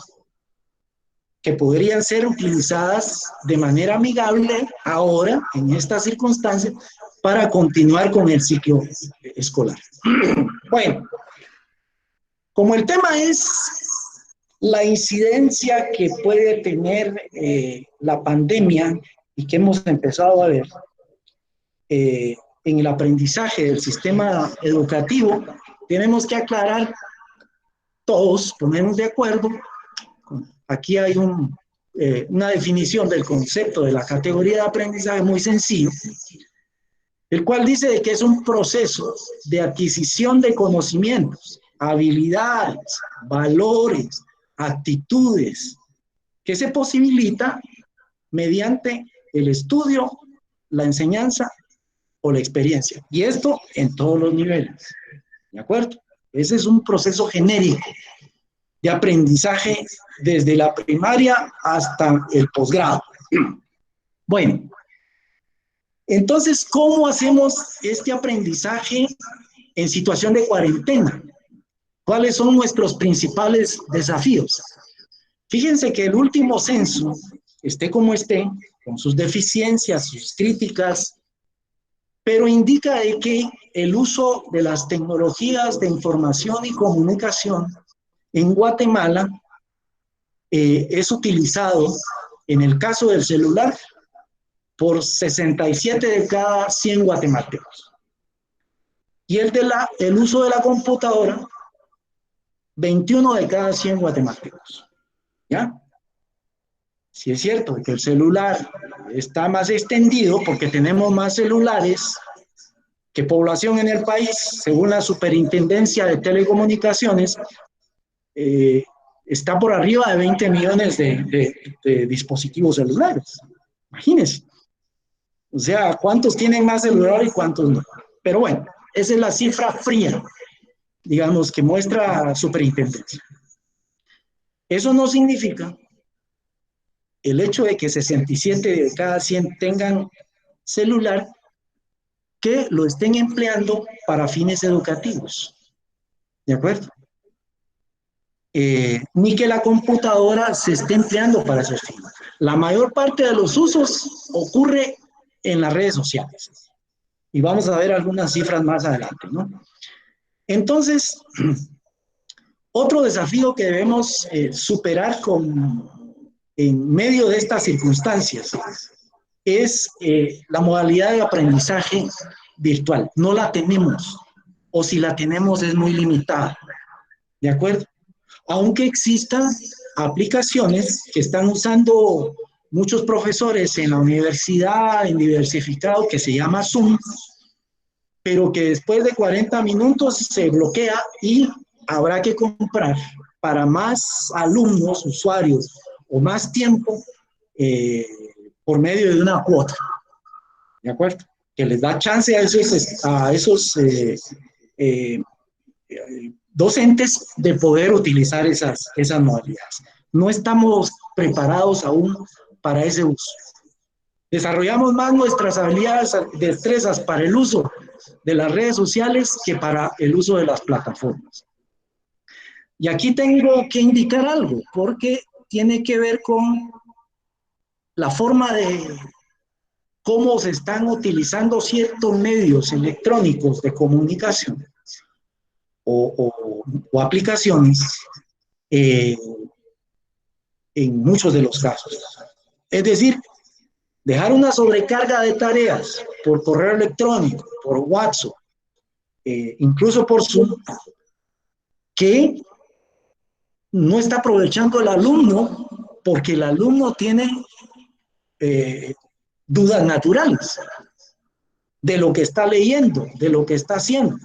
que podrían ser utilizadas de manera amigable ahora, en estas circunstancias, para continuar con el ciclo escolar. Bueno, como el tema es la incidencia que puede tener la pandemia y que hemos empezado a ver en el aprendizaje del sistema educativo, tenemos que aclarar todos, ponernos de acuerdo. Aquí hay una definición del concepto de la categoría de aprendizaje muy sencillo, el cual dice de que es un proceso de adquisición de conocimientos, habilidades, valores, actitudes, que se posibilita mediante el estudio, la enseñanza o la experiencia. Y esto en todos los niveles. ¿De acuerdo? Ese es un proceso genérico de aprendizaje desde la primaria hasta el posgrado. Bueno, entonces, ¿cómo hacemos este aprendizaje en situación de cuarentena? ¿Cuáles son nuestros principales desafíos? Fíjense que el último censo, esté como esté, con sus deficiencias, sus críticas, pero indica de que el uso de las tecnologías de información y comunicación en Guatemala es utilizado, en el caso del celular, por 67 de cada 100 guatemaltecos. Y el uso de la computadora, 21 de cada 100 guatemaltecos. ¿Ya? Sí es cierto que el celular está más extendido porque tenemos más celulares que población en el país, según la Superintendencia de Telecomunicaciones, está por arriba de 20 millones de dispositivos celulares. Imagínense. O sea, ¿cuántos tienen más celular y cuántos no? Pero bueno, esa es la cifra fría, digamos, que muestra la Superintendencia. Eso no significa el hecho de que 67 de cada 100 tengan celular, que lo estén empleando para fines educativos. ¿De acuerdo? Ni que la computadora se esté empleando para esos fines. La mayor parte de los usos ocurre en las redes sociales. Y vamos a ver algunas cifras más adelante, ¿no? Entonces, otro desafío que debemos superar en medio de estas circunstancias es la modalidad de aprendizaje virtual. No la tenemos, o si la tenemos es muy limitada, ¿de acuerdo? Aunque existan aplicaciones que están usando muchos profesores en la universidad, en diversificado, que se llama Zoom, pero que después de 40 minutos se bloquea y habrá que comprar para más alumnos, usuarios, o más tiempo por medio de una cuota, ¿de acuerdo? Que les da chance a esos docentes de poder utilizar esas modalidades. No estamos preparados aún para ese uso. Desarrollamos más nuestras habilidades, destrezas para el uso de las redes sociales que para el uso de las plataformas. Y aquí tengo que indicar algo, porque tiene que ver con la forma de cómo se están utilizando ciertos medios electrónicos de comunicación o aplicaciones en muchos de los casos. Es decir, dejar una sobrecarga de tareas por correo electrónico, por WhatsApp, incluso por Zoom, que no está aprovechando el alumno, porque el alumno tiene dudas naturales de lo que está leyendo, de lo que está haciendo.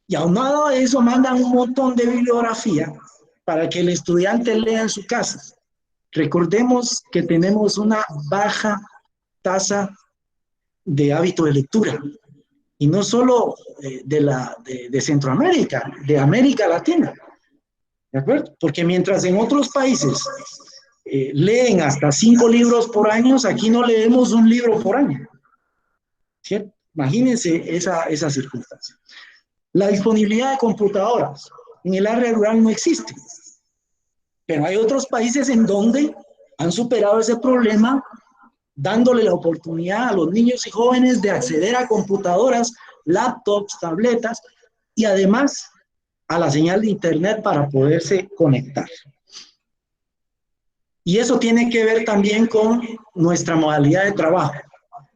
Y aunado a eso mandan un montón de bibliografía para que el estudiante lea en su casa. Recordemos que tenemos una baja tasa de hábito de lectura, y no solo de Centroamérica, de América Latina, ¿de acuerdo? Porque mientras en otros países leen hasta 5 libros por año, aquí no leemos un libro por año, ¿cierto? Imagínense esa circunstancia. La disponibilidad de computadoras en el área rural no existe, pero hay otros países en donde han superado ese problema, dándole la oportunidad a los niños y jóvenes de acceder a computadoras, laptops, tabletas y además a la señal de internet para poderse conectar. Y eso tiene que ver también con nuestra modalidad de trabajo,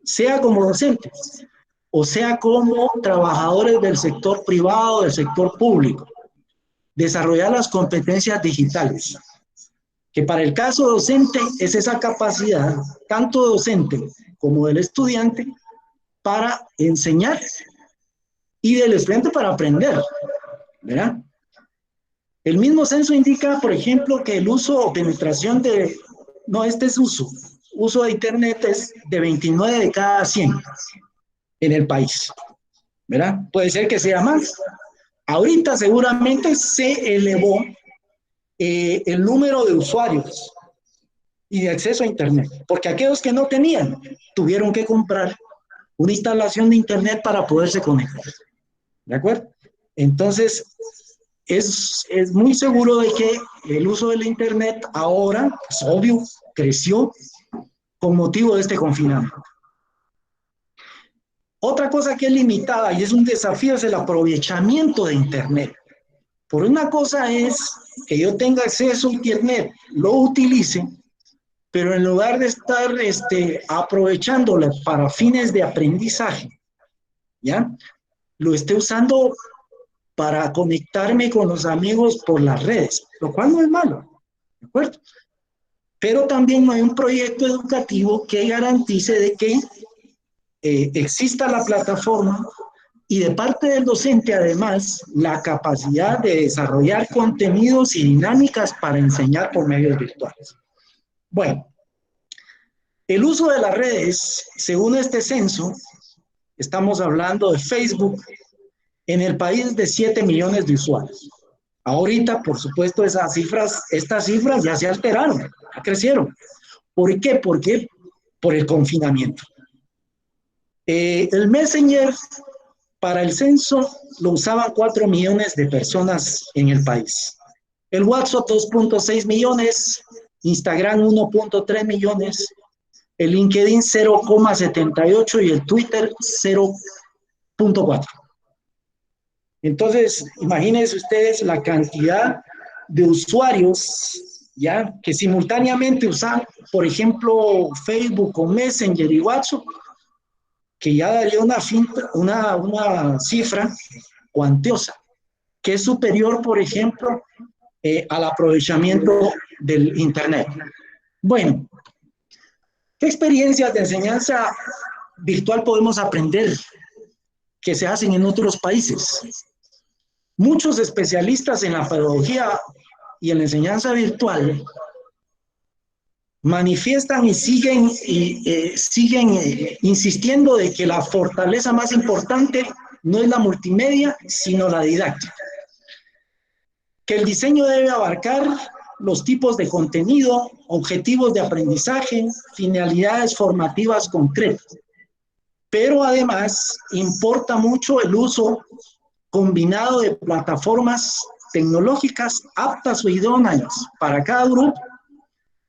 sea como docentes o sea como trabajadores del sector privado, del sector público. Desarrollar las competencias digitales, que para el caso docente es esa capacidad, tanto docente como del estudiante, para enseñar y del estudiante para aprender, ¿verdad? El mismo censo indica, por ejemplo, que el uso o penetración de, no, este es uso de internet es de 29 de cada 100 en el país, ¿verdad? Puede ser que sea más. Ahorita seguramente se elevó el número de usuarios y de acceso a internet, porque aquellos que no tenían tuvieron que comprar una instalación de internet para poderse conectar, ¿de acuerdo? Entonces, es muy seguro de que el uso del internet ahora, pues obvio, creció con motivo de este confinamiento. Otra cosa que es limitada y es un desafío es el aprovechamiento de internet. Por una cosa es que yo tenga acceso a internet, lo utilice, pero en lugar de estar aprovechándolo para fines de aprendizaje, ¿ya? Lo esté usando para conectarme con los amigos por las redes, lo cual no es malo, ¿de acuerdo? Pero también no hay un proyecto educativo que garantice de que exista la plataforma y de parte del docente además la capacidad de desarrollar contenidos y dinámicas para enseñar por medios virtuales. Bueno, el uso de las redes, según este censo, estamos hablando de Facebook, en el país de 7 millones de usuarios. Ahorita, por supuesto, estas cifras ya se alteraron, ya crecieron. ¿Por qué? Porque por el confinamiento. El Messenger para el censo lo usaban 4 millones de personas en el país. El WhatsApp 2.6 millones, Instagram 1.3 millones, el LinkedIn 0,78 y el Twitter 0.4. Entonces, imagínense ustedes la cantidad de usuarios, ¿ya? Que simultáneamente usan, por ejemplo, Facebook o Messenger y WhatsApp, que ya daría una cifra cuantiosa, que es superior, por ejemplo, al aprovechamiento del Internet. Bueno, ¿qué experiencias de enseñanza virtual podemos aprender que se hacen en otros países? Muchos especialistas en la pedagogía y en la enseñanza virtual manifiestan y siguen insistiendo de que la fortaleza más importante no es la multimedia, sino la didáctica. Que el diseño debe abarcar los tipos de contenido, objetivos de aprendizaje, finalidades formativas concretas. Pero además importa mucho el uso combinado de plataformas tecnológicas aptas o idóneas para cada grupo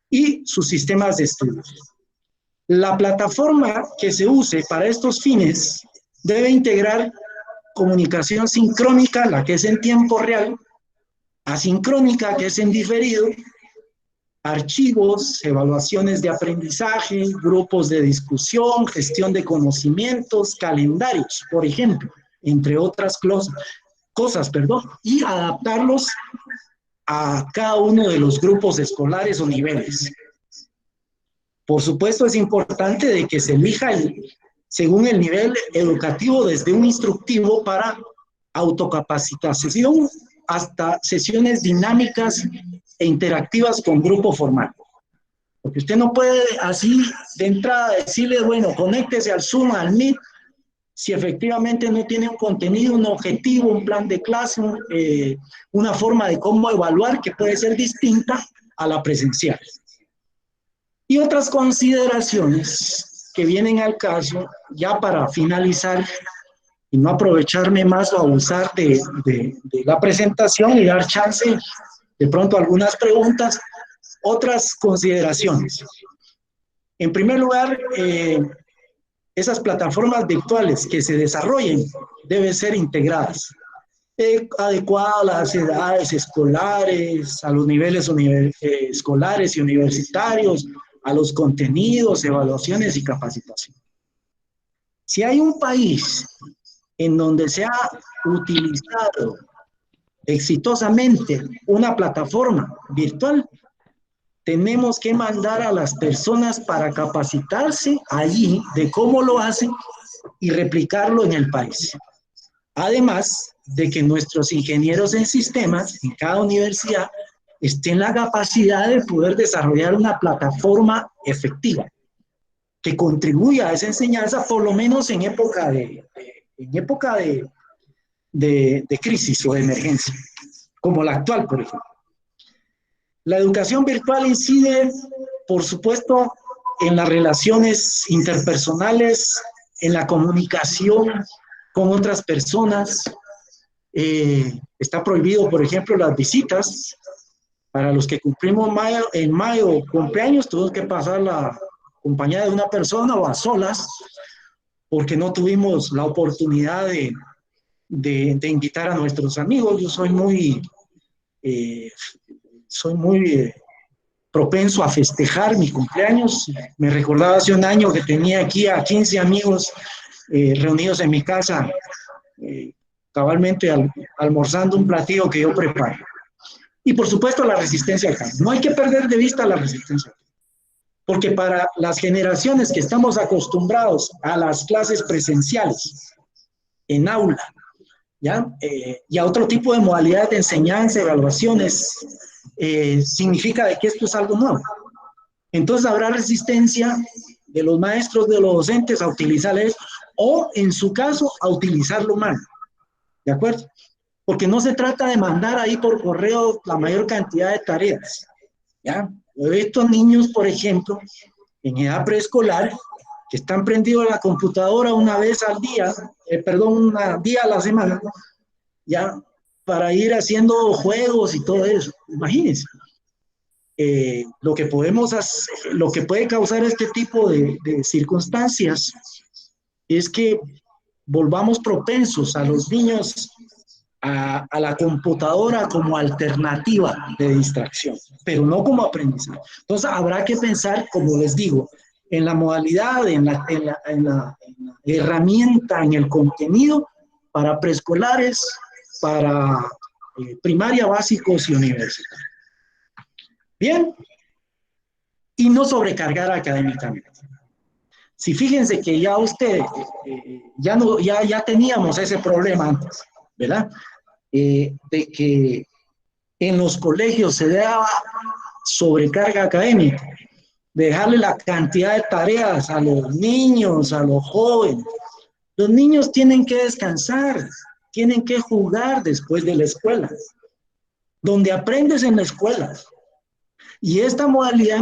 y sus sistemas de estudios. La plataforma que se use para estos fines debe integrar comunicación sincrónica, la que es en tiempo real, asincrónica, que es en diferido, archivos, evaluaciones de aprendizaje, grupos de discusión, gestión de conocimientos, calendarios, por ejemplo, entre otras cosas, y adaptarlos a cada uno de los grupos escolares o niveles. Por supuesto, es importante de que se elija según el nivel educativo, desde un instructivo para autocapacitación hasta sesiones dinámicas e interactivas con grupo formal. Porque usted no puede así de entrada decirle, bueno, conéctese al Zoom, al Meet, si efectivamente no tiene un contenido, un objetivo, un plan de clase, una forma de cómo evaluar que puede ser distinta a la presencial. Y otras consideraciones que vienen al caso, ya para finalizar, y no aprovecharme más o abusar de la presentación y dar chance de pronto a algunas preguntas, otras consideraciones. En primer lugar, esas plataformas virtuales que se desarrollen deben ser integradas, adecuadas a las edades escolares, a los niveles escolares y universitarios, a los contenidos, evaluaciones y capacitación. Si hay un país en donde se ha utilizado exitosamente una plataforma virtual, tenemos que mandar a las personas para capacitarse allí de cómo lo hacen y replicarlo en el país. Además de que nuestros ingenieros en sistemas en cada universidad estén en la capacidad de poder desarrollar una plataforma efectiva que contribuya a esa enseñanza, por lo menos en época de crisis o de emergencia, como la actual, por ejemplo. La educación virtual incide, por supuesto, en las relaciones interpersonales, en la comunicación con otras personas. Está prohibido, por ejemplo, las visitas. Para los que cumplimos en mayo cumpleaños, tuvimos que pasar la compañía de una persona o a solas, porque no tuvimos la oportunidad de invitar a nuestros amigos. Yo soy muy propenso a festejar mi cumpleaños. Me recordaba hace un año que tenía aquí a 15 amigos reunidos en mi casa, cabalmente almorzando un platillo que yo preparo. Y por supuesto la resistencia al cambio. No hay que perder de vista la resistencia, porque para las generaciones que estamos acostumbrados a las clases presenciales en aula, ¿ya? Y a otro tipo de modalidades de enseñanza, evaluaciones, significa de que esto es algo nuevo. Entonces habrá resistencia de los maestros, de los docentes a utilizar eso, o en su caso a utilizarlo mal, ¿de acuerdo? Porque no se trata de mandar ahí por correo la mayor cantidad de tareas, ¿ya? Estos niños, por ejemplo, en edad preescolar, que están prendidos a la computadora una vez al día, un día a la semana, ya, para ir haciendo juegos y todo eso. Imagínense. Lo que puede causar este tipo de circunstancias es que volvamos propensos a los niños a la computadora como alternativa de distracción, pero no como aprendizaje. Entonces habrá que pensar, como les digo, en la modalidad, en la herramienta, en el contenido para preescolares, para primaria, básicos y universitarios. Bien, y no sobrecargar académicamente. Si fíjense que ya ustedes, ya teníamos ese problema antes, ¿verdad? De que en los colegios se daba sobrecarga académica, dejarle la cantidad de tareas a los niños, a los jóvenes. Los niños tienen que descansar, tienen que jugar después de la escuela, donde aprendes en la escuela. Y esta modalidad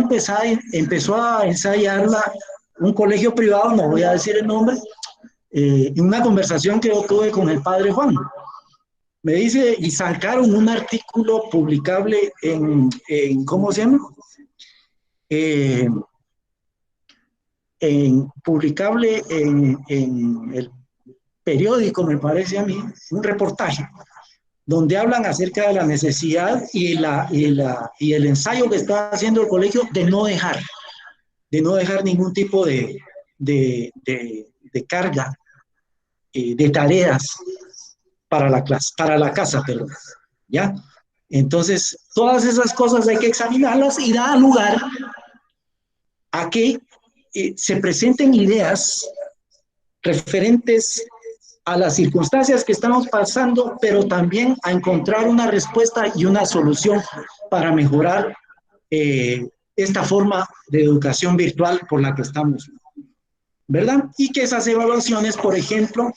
empezó a ensayarla un colegio privado, no voy a decir el nombre, en una conversación que yo tuve con el padre Juan. Me dice, y sacaron un artículo publicable en ¿cómo se llama? Publicable en el periódico, me parece a mí, un reportaje, donde hablan acerca de la necesidad y el ensayo que está haciendo el colegio de no dejar ningún tipo de carga, de tareas para la clase, para la casa, perdón, ¿ya? Entonces, todas esas cosas hay que examinarlas y da lugar a que se presenten ideas referentes a las circunstancias que estamos pasando, pero también a encontrar una respuesta y una solución para mejorar esta forma de educación virtual por la que estamos, ¿verdad? Y que esas evaluaciones, por ejemplo,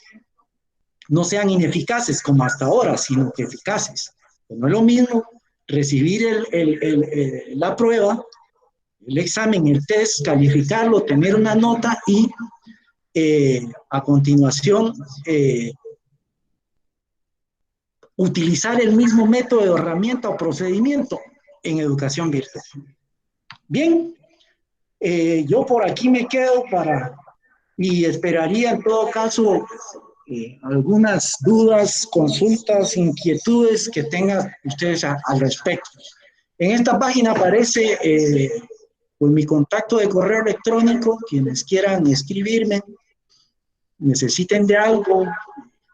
no sean ineficaces como hasta ahora, sino que eficaces. No es lo mismo recibir la prueba, el examen, el test, calificarlo, tener una nota y a continuación, utilizar el mismo método, herramienta o procedimiento en educación virtual. Bien, yo por aquí me quedo y esperaría en todo caso algunas dudas, consultas, inquietudes que tengan ustedes al respecto. En esta página aparece pues mi contacto de correo electrónico, quienes quieran escribirme, necesiten de algo,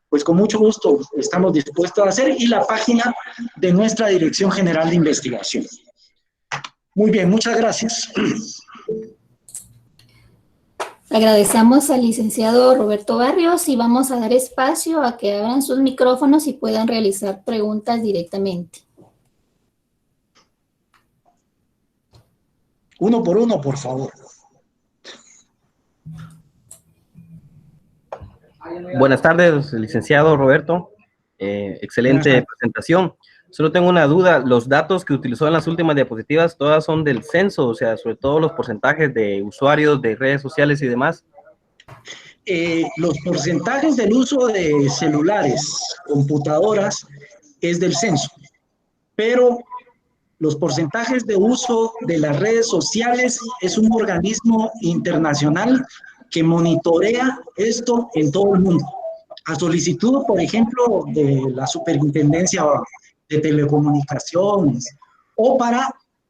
pues con mucho gusto estamos dispuestos a hacer, y la página de nuestra Dirección General de Investigación. Muy bien, muchas gracias. Agradecemos al licenciado Roberto Barrios y vamos a dar espacio a que abran sus micrófonos y puedan realizar preguntas directamente. Uno por uno, por favor. Buenas tardes, licenciado Roberto. Excelente presentación. Solo tengo una duda. Los datos que utilizó en las últimas diapositivas, todas son del censo, o sea, sobre todo los porcentajes de usuarios de redes sociales y demás. Los porcentajes del uso de celulares, computadoras, es del censo, pero los porcentajes de uso de las redes sociales es un organismo internacional que monitorea esto en todo el mundo. A solicitud, por ejemplo, de la Superintendencia de Telecomunicaciones, o para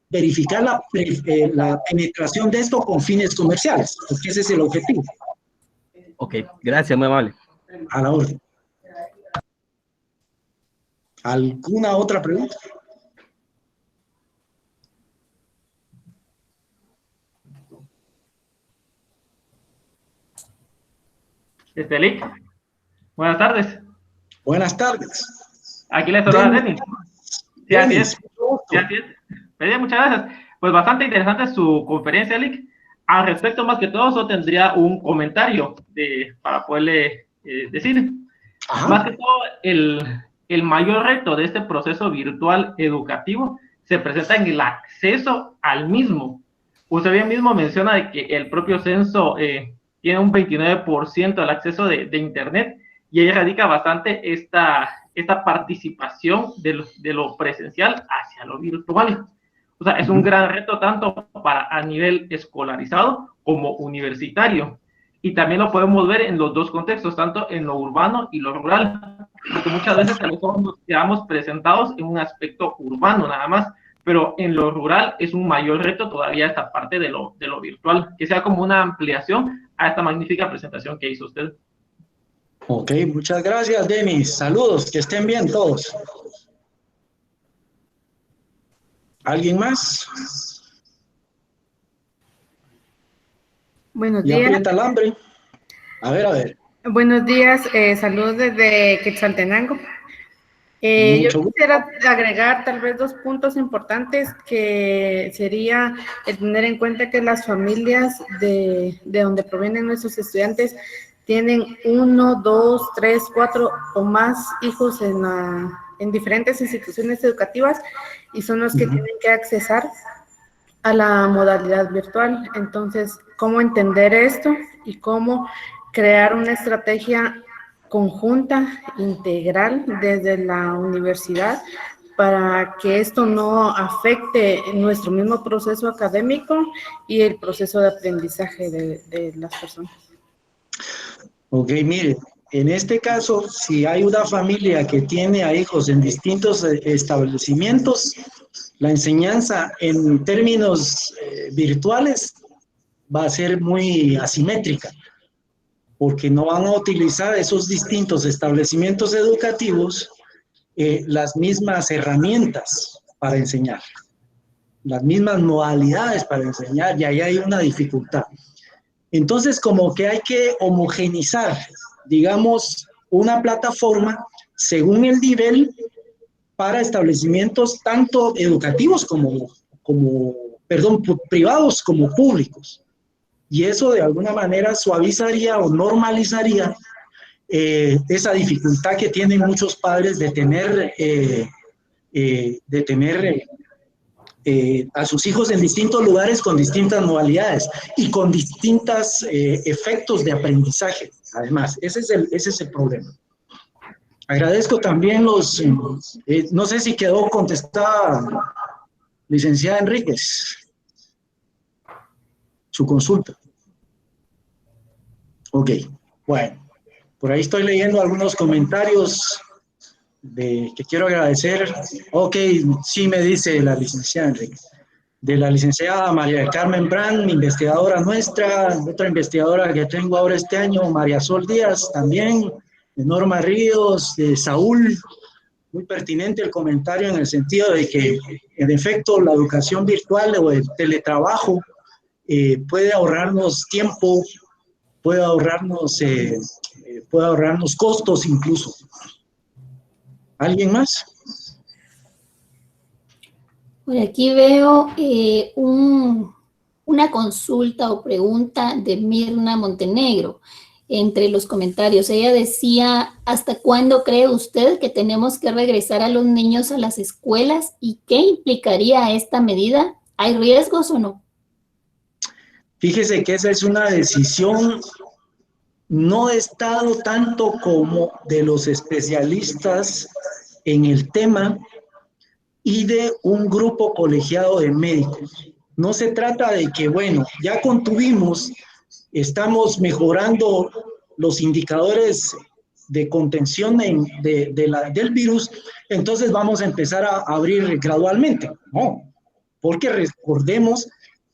verificar la penetración de esto con fines comerciales, porque ese es el objetivo. Ok, gracias, muy amable. A la orden. ¿Alguna otra pregunta? Lick, buenas tardes. Buenas tardes. Aquí le saluda Denis. Sí, así es. Sí, así es. Muchas gracias. Pues bastante interesante su conferencia, Lick. Al respecto, más que todo, solo tendría un comentario para poderle decir. Ajá. Más que todo, el mayor reto de este proceso virtual educativo se presenta en el acceso al mismo. Usted bien mismo menciona de que el propio censo tiene un 29% del acceso de Internet, y ahí radica bastante esta participación de lo presencial hacia lo virtual. O sea, es un gran reto tanto a nivel escolarizado como universitario. Y también lo podemos ver en los dos contextos, tanto en lo urbano y lo rural. Porque muchas veces nos quedamos presentados en un aspecto urbano nada más, pero en lo rural es un mayor reto todavía esta parte de lo virtual, que sea como una ampliación a esta magnífica presentación que hizo usted. Ok, muchas gracias, Denis. Saludos, que estén bien todos. ¿Alguien más? Buenos días. Ya aprieta el hambre. A ver. Buenos días, saludos desde Quetzaltenango. Yo quisiera agregar tal vez 2 puntos importantes, que sería el tener en cuenta que las familias de donde provienen nuestros estudiantes tienen 1, 2, 3, 4 o más hijos en diferentes instituciones educativas, y son los que tienen que accesar a la modalidad virtual. Entonces, ¿cómo entender esto y cómo crear una estrategia conjunta, integral desde la universidad para que esto no afecte nuestro mismo proceso académico y el proceso de aprendizaje de las personas? Ok, mire, en este caso, si hay una familia que tiene a hijos en distintos establecimientos, la enseñanza en términos virtuales va a ser muy asimétrica, porque no van a utilizar esos distintos establecimientos educativos las mismas herramientas para enseñar, las mismas modalidades para enseñar, y ahí hay una dificultad. Entonces, como que hay que homogenizar, digamos, una plataforma según el nivel para establecimientos tanto educativos privados como públicos. Y eso de alguna manera suavizaría o normalizaría esa dificultad que tienen muchos padres de tener a sus hijos en distintos lugares con distintas modalidades y con distintos efectos de aprendizaje. Además, ese es el problema. Agradezco también no sé si quedó contestada, licenciada Enríquez, su consulta. Ok, bueno, por ahí estoy leyendo algunos comentarios que quiero agradecer. Ok, sí me dice la licenciada Enríquez. De la licenciada María del Carmen Brand, investigadora nuestra, otra investigadora que tengo ahora este año, María Sol Díaz, también, de Norma Ríos, de Saúl. Muy pertinente el comentario en el sentido de que, en efecto, la educación virtual o el teletrabajo puede ahorrarnos tiempo, puede ahorrarnos costos incluso. ¿Alguien más? Por aquí veo una consulta o pregunta de Mirna Montenegro entre los comentarios. Ella decía, ¿hasta cuándo cree usted que tenemos que regresar a los niños a las escuelas y qué implicaría esta medida? ¿Hay riesgos o no? Fíjese que esa es una decisión no de Estado tanto como de los especialistas en el tema y de un grupo colegiado de médicos. No se trata de que, bueno, ya contuvimos, estamos mejorando los indicadores de contención del virus, entonces vamos a empezar a abrir gradualmente. No, porque recordemos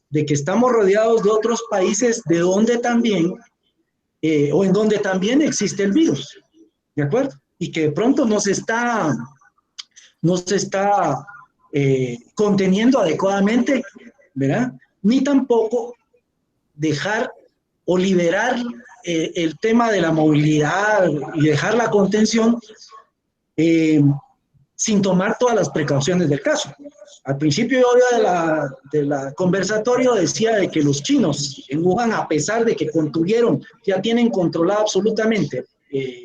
de que estamos rodeados de otros países de donde también, o en donde también existe el virus, ¿de acuerdo? Y que de pronto no se está conteniendo adecuadamente, ¿verdad? Ni tampoco dejar o liberar el tema de la movilidad y dejar la contención sin tomar todas las precauciones del caso. Al principio de la conversatorio decía de que los chinos en Wuhan, a pesar de que contuvieron, ya tienen controlada absolutamente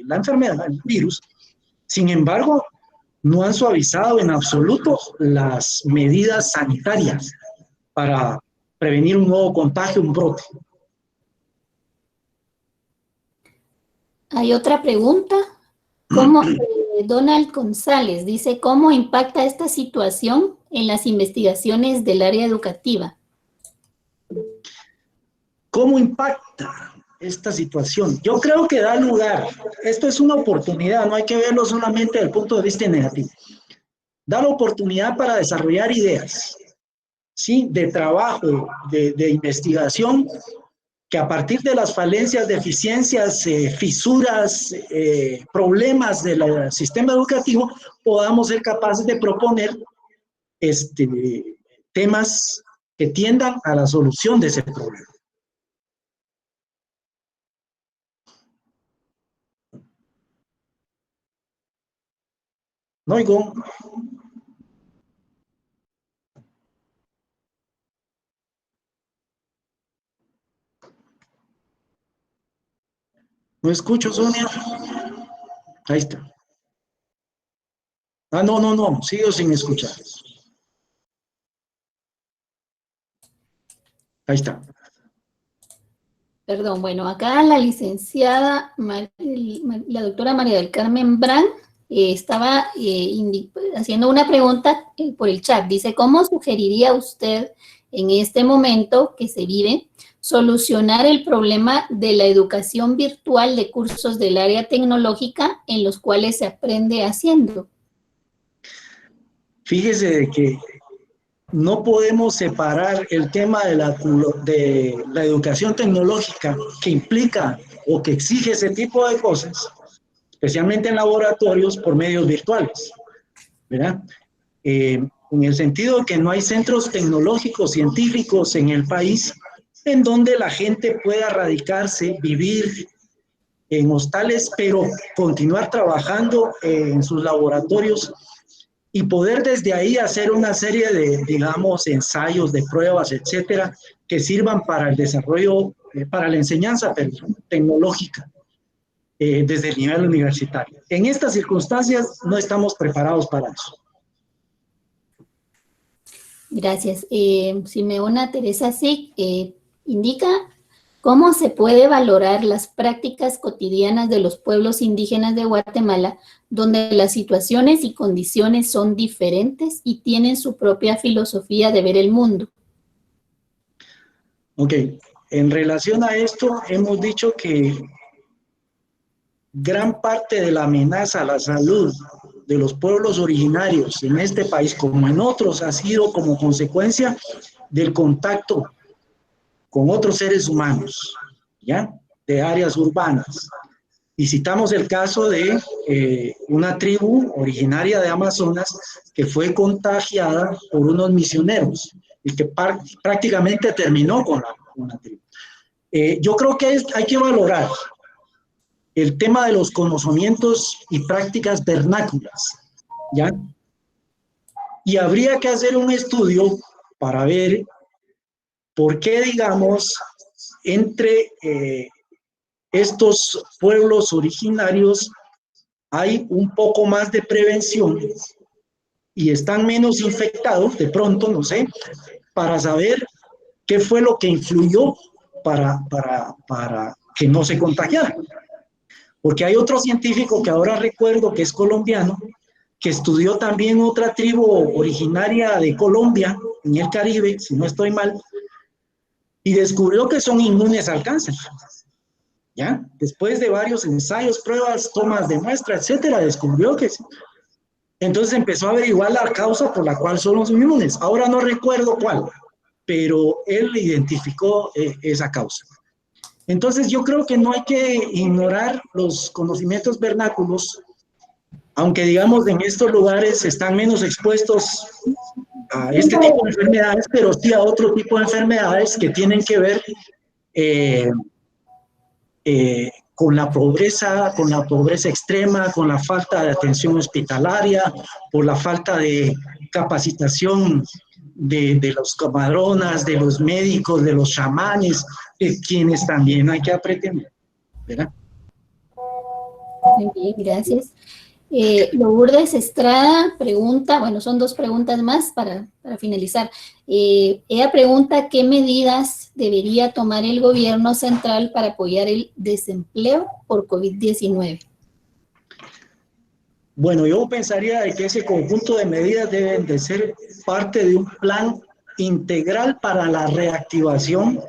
la enfermedad, el virus, sin embargo, no han suavizado en absoluto las medidas sanitarias para prevenir un nuevo contagio, un brote. Hay otra pregunta. Donald González dice, ¿cómo impacta esta situación en las investigaciones del área educativa? ¿Cómo impacta esta situación? Yo creo que da lugar, esto es una oportunidad, no hay que verlo solamente desde el punto de vista negativo. Da la oportunidad para desarrollar ideas, ¿sí? De trabajo, de investigación, que a partir de las falencias, deficiencias, fisuras, problemas del sistema educativo, podamos ser capaces de proponer temas que tiendan a la solución de ese problema. No oigo. No escucho, Sonia. Ahí está. Ah, no, sigo sin escuchar. Ahí está. Perdón, bueno, acá la licenciada, la doctora María del Carmen Brand, estaba haciendo una pregunta por el chat. Dice, ¿cómo sugeriría usted en este momento que se vive solucionar el problema de la educación virtual de cursos del área tecnológica en los cuales se aprende haciendo? Fíjese de que no podemos separar el tema de la educación tecnológica que implica o que exige ese tipo de cosas, especialmente en laboratorios, por medios virtuales, ¿verdad? En el sentido de que no hay centros tecnológicos científicos en el país en donde la gente pueda radicarse, vivir en hostales, pero continuar trabajando en sus laboratorios y poder desde ahí hacer una serie de, digamos, ensayos, de pruebas, etcétera, que sirvan para el desarrollo, para la enseñanza tecnológica desde el nivel universitario. En estas circunstancias no estamos preparados para eso. Gracias. Simeona Teresa Sic indica cómo se puede valorar las prácticas cotidianas de los pueblos indígenas de Guatemala, donde las situaciones y condiciones son diferentes y tienen su propia filosofía de ver el mundo. Ok, en relación a esto, hemos dicho que gran parte de la amenaza a la salud de los pueblos originarios en este país, como en otros, ha sido como consecuencia del contacto con otros seres humanos, ¿ya? De áreas urbanas. Y citamos el caso de una tribu originaria de Amazonas que fue contagiada por unos misioneros y que prácticamente terminó con la tribu. Yo creo que hay que valorar el tema de los conocimientos y prácticas vernáculas, ¿ya? Y habría que hacer un estudio para ver por qué, digamos, entre estos pueblos originarios hay un poco más de prevención y están menos infectados, de pronto, no sé, para saber qué fue lo que influyó para que no se contagiaran. Porque hay otro científico que ahora recuerdo que es colombiano, que estudió también otra tribu originaria de Colombia, en el Caribe, si no estoy mal, y descubrió que son inmunes al cáncer. ¿Ya? Después de varios ensayos, pruebas, tomas de muestra, etcétera, descubrió que sí. Entonces empezó a averiguar la causa por la cual son los inmunes. Ahora no recuerdo cuál, pero él identificó esa causa. Entonces yo creo que no hay que ignorar los conocimientos vernáculos, aunque digamos en estos lugares están menos expuestos a este tipo de enfermedades, pero sí a otro tipo de enfermedades que tienen que ver con la pobreza extrema, con la falta de atención hospitalaria, por la falta de capacitación de los comadronas, de los médicos, de los chamanes, quienes también hay que aprender, ¿verdad? Muy bien, gracias. Lourdes Estrada pregunta, bueno, son dos preguntas más para finalizar. Ella pregunta qué medidas debería tomar el gobierno central para apoyar el desempleo por COVID-19. Bueno, yo pensaría de que ese conjunto de medidas deben de ser parte de un plan integral para la reactivación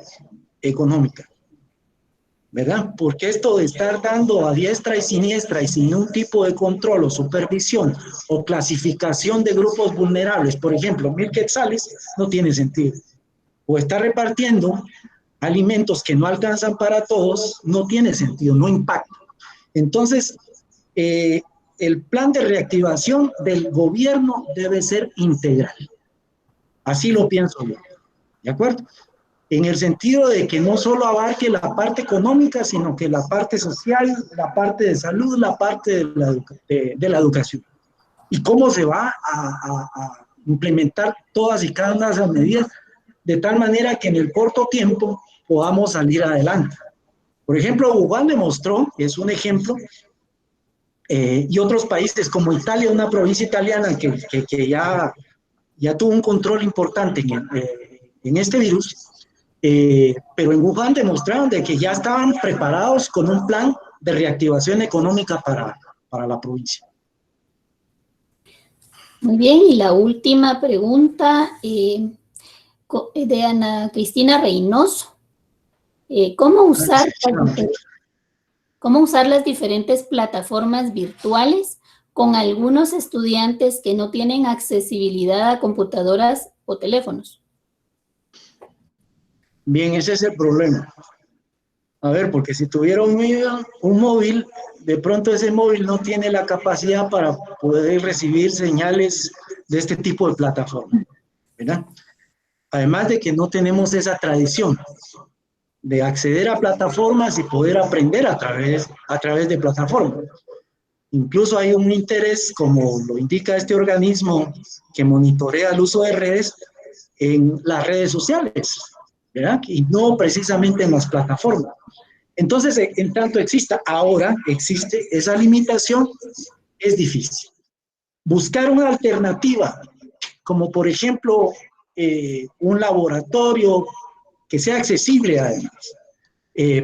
económica, ¿verdad? Porque esto de estar dando a diestra y siniestra y sin un tipo de control o supervisión o clasificación de grupos vulnerables, por ejemplo, 1,000 quetzales, no tiene sentido. O estar repartiendo alimentos que no alcanzan para todos, no tiene sentido, no impacta. Entonces, el plan de reactivación del gobierno debe ser integral. Así lo pienso yo, ¿de acuerdo? En el sentido de que no solo abarque la parte económica, sino que la parte social, la parte de salud, la parte de la educación. Y cómo se va a implementar todas y cada una de esas medidas de tal manera que en el corto tiempo podamos salir adelante. Por ejemplo, Wuhan demostró, es un ejemplo, y otros países como Italia, una provincia italiana que ya tuvo un control importante en este virus, pero en Wuhan demostraron de que ya estaban preparados con un plan de reactivación económica para la provincia. Muy bien, y la última pregunta de Ana Cristina Reynoso. ¿Cómo usar las diferentes plataformas virtuales con algunos estudiantes que no tienen accesibilidad a computadoras o teléfonos? Bien, ese es el problema. A ver, porque si tuviera un móvil, de pronto ese móvil no tiene la capacidad para poder recibir señales de este tipo de plataforma, ¿verdad? Además de que no tenemos esa tradición de acceder a plataformas y poder aprender a través de plataformas. Incluso hay un interés, como lo indica este organismo que monitorea el uso de redes, en las redes sociales, ¿verdad? Y no precisamente en las plataformas. Entonces, en tanto existe esa limitación, es difícil. Buscar una alternativa, como por ejemplo un laboratorio que sea accesible además.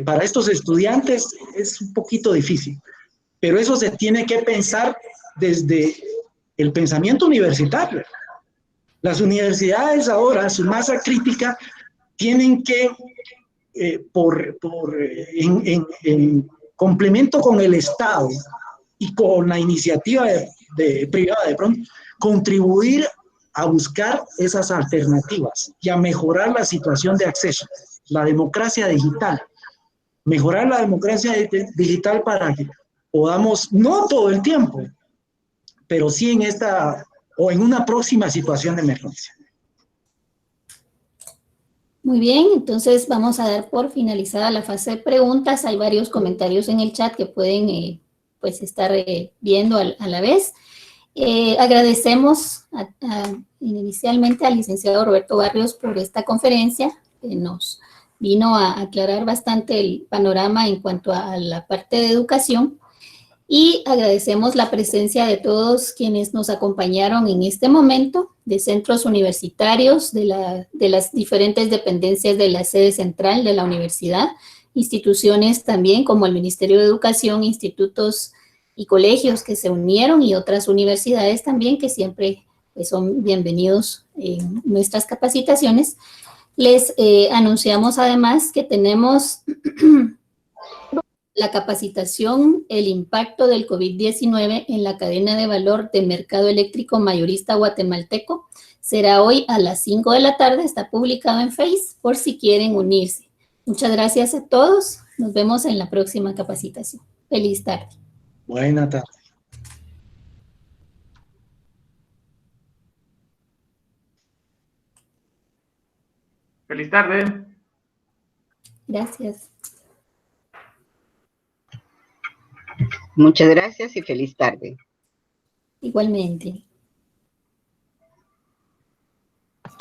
Para estos estudiantes es un poquito difícil, pero eso se tiene que pensar desde el pensamiento universitario. Las universidades ahora, su masa crítica, tienen que, en complemento con el Estado y con la iniciativa privada de pronto, contribuir a buscar esas alternativas y a mejorar la situación de acceso, la democracia digital. Mejorar la democracia digital para que podamos, no todo el tiempo, pero sí en esta o en una próxima situación de emergencia. Muy bien, entonces vamos a dar por finalizada la fase de preguntas. Hay varios comentarios en el chat que pueden pues estar viendo a la vez. Agradecemos inicialmente al licenciado Roberto Barrios por esta conferencia, que nos vino a aclarar bastante el panorama en cuanto a la parte de educación, y agradecemos la presencia de todos quienes nos acompañaron en este momento, de centros universitarios, de las diferentes dependencias de la sede central de la universidad, instituciones también como el Ministerio de Educación, institutos y colegios que se unieron, y otras universidades también que siempre pues, son bienvenidos en nuestras capacitaciones. Les anunciamos además que tenemos la capacitación, el impacto del COVID-19 en la cadena de valor de mercado eléctrico mayorista guatemalteco. Será hoy a las 5 de la tarde, está publicado en Face por si quieren unirse. Muchas gracias a todos, nos vemos en la próxima capacitación. Feliz tarde. Buena tarde. Feliz tarde. Gracias. Muchas gracias y feliz tarde. Igualmente.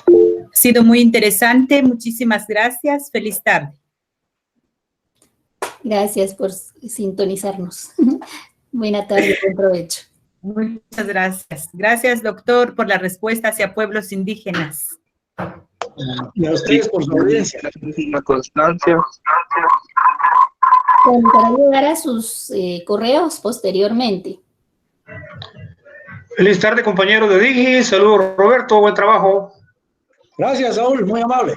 Ha sido muy interesante. Muchísimas gracias. Feliz tarde. Gracias por sintonizarnos. Buena tarde, buen provecho. Muchas gracias. Gracias, doctor, por la respuesta hacia pueblos indígenas. Y a ustedes por su audiencia. La constancia. Para llegar a sus correos posteriormente. Feliz tarde, compañero de Digi. Saludos, Roberto. Buen trabajo. Gracias, Saúl. Muy amable.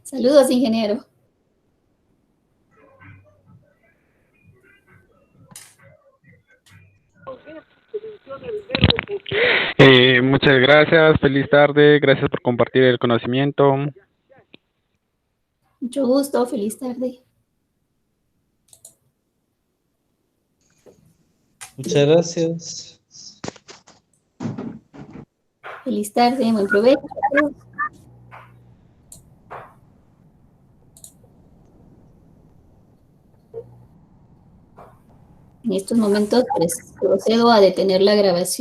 Saludos, ingeniero. Muchas gracias. Feliz tarde. Gracias por compartir el conocimiento. Mucho gusto. Feliz tarde. Muchas gracias. Feliz tarde, buen provecho. En estos momentos pues, procedo a detener la grabación.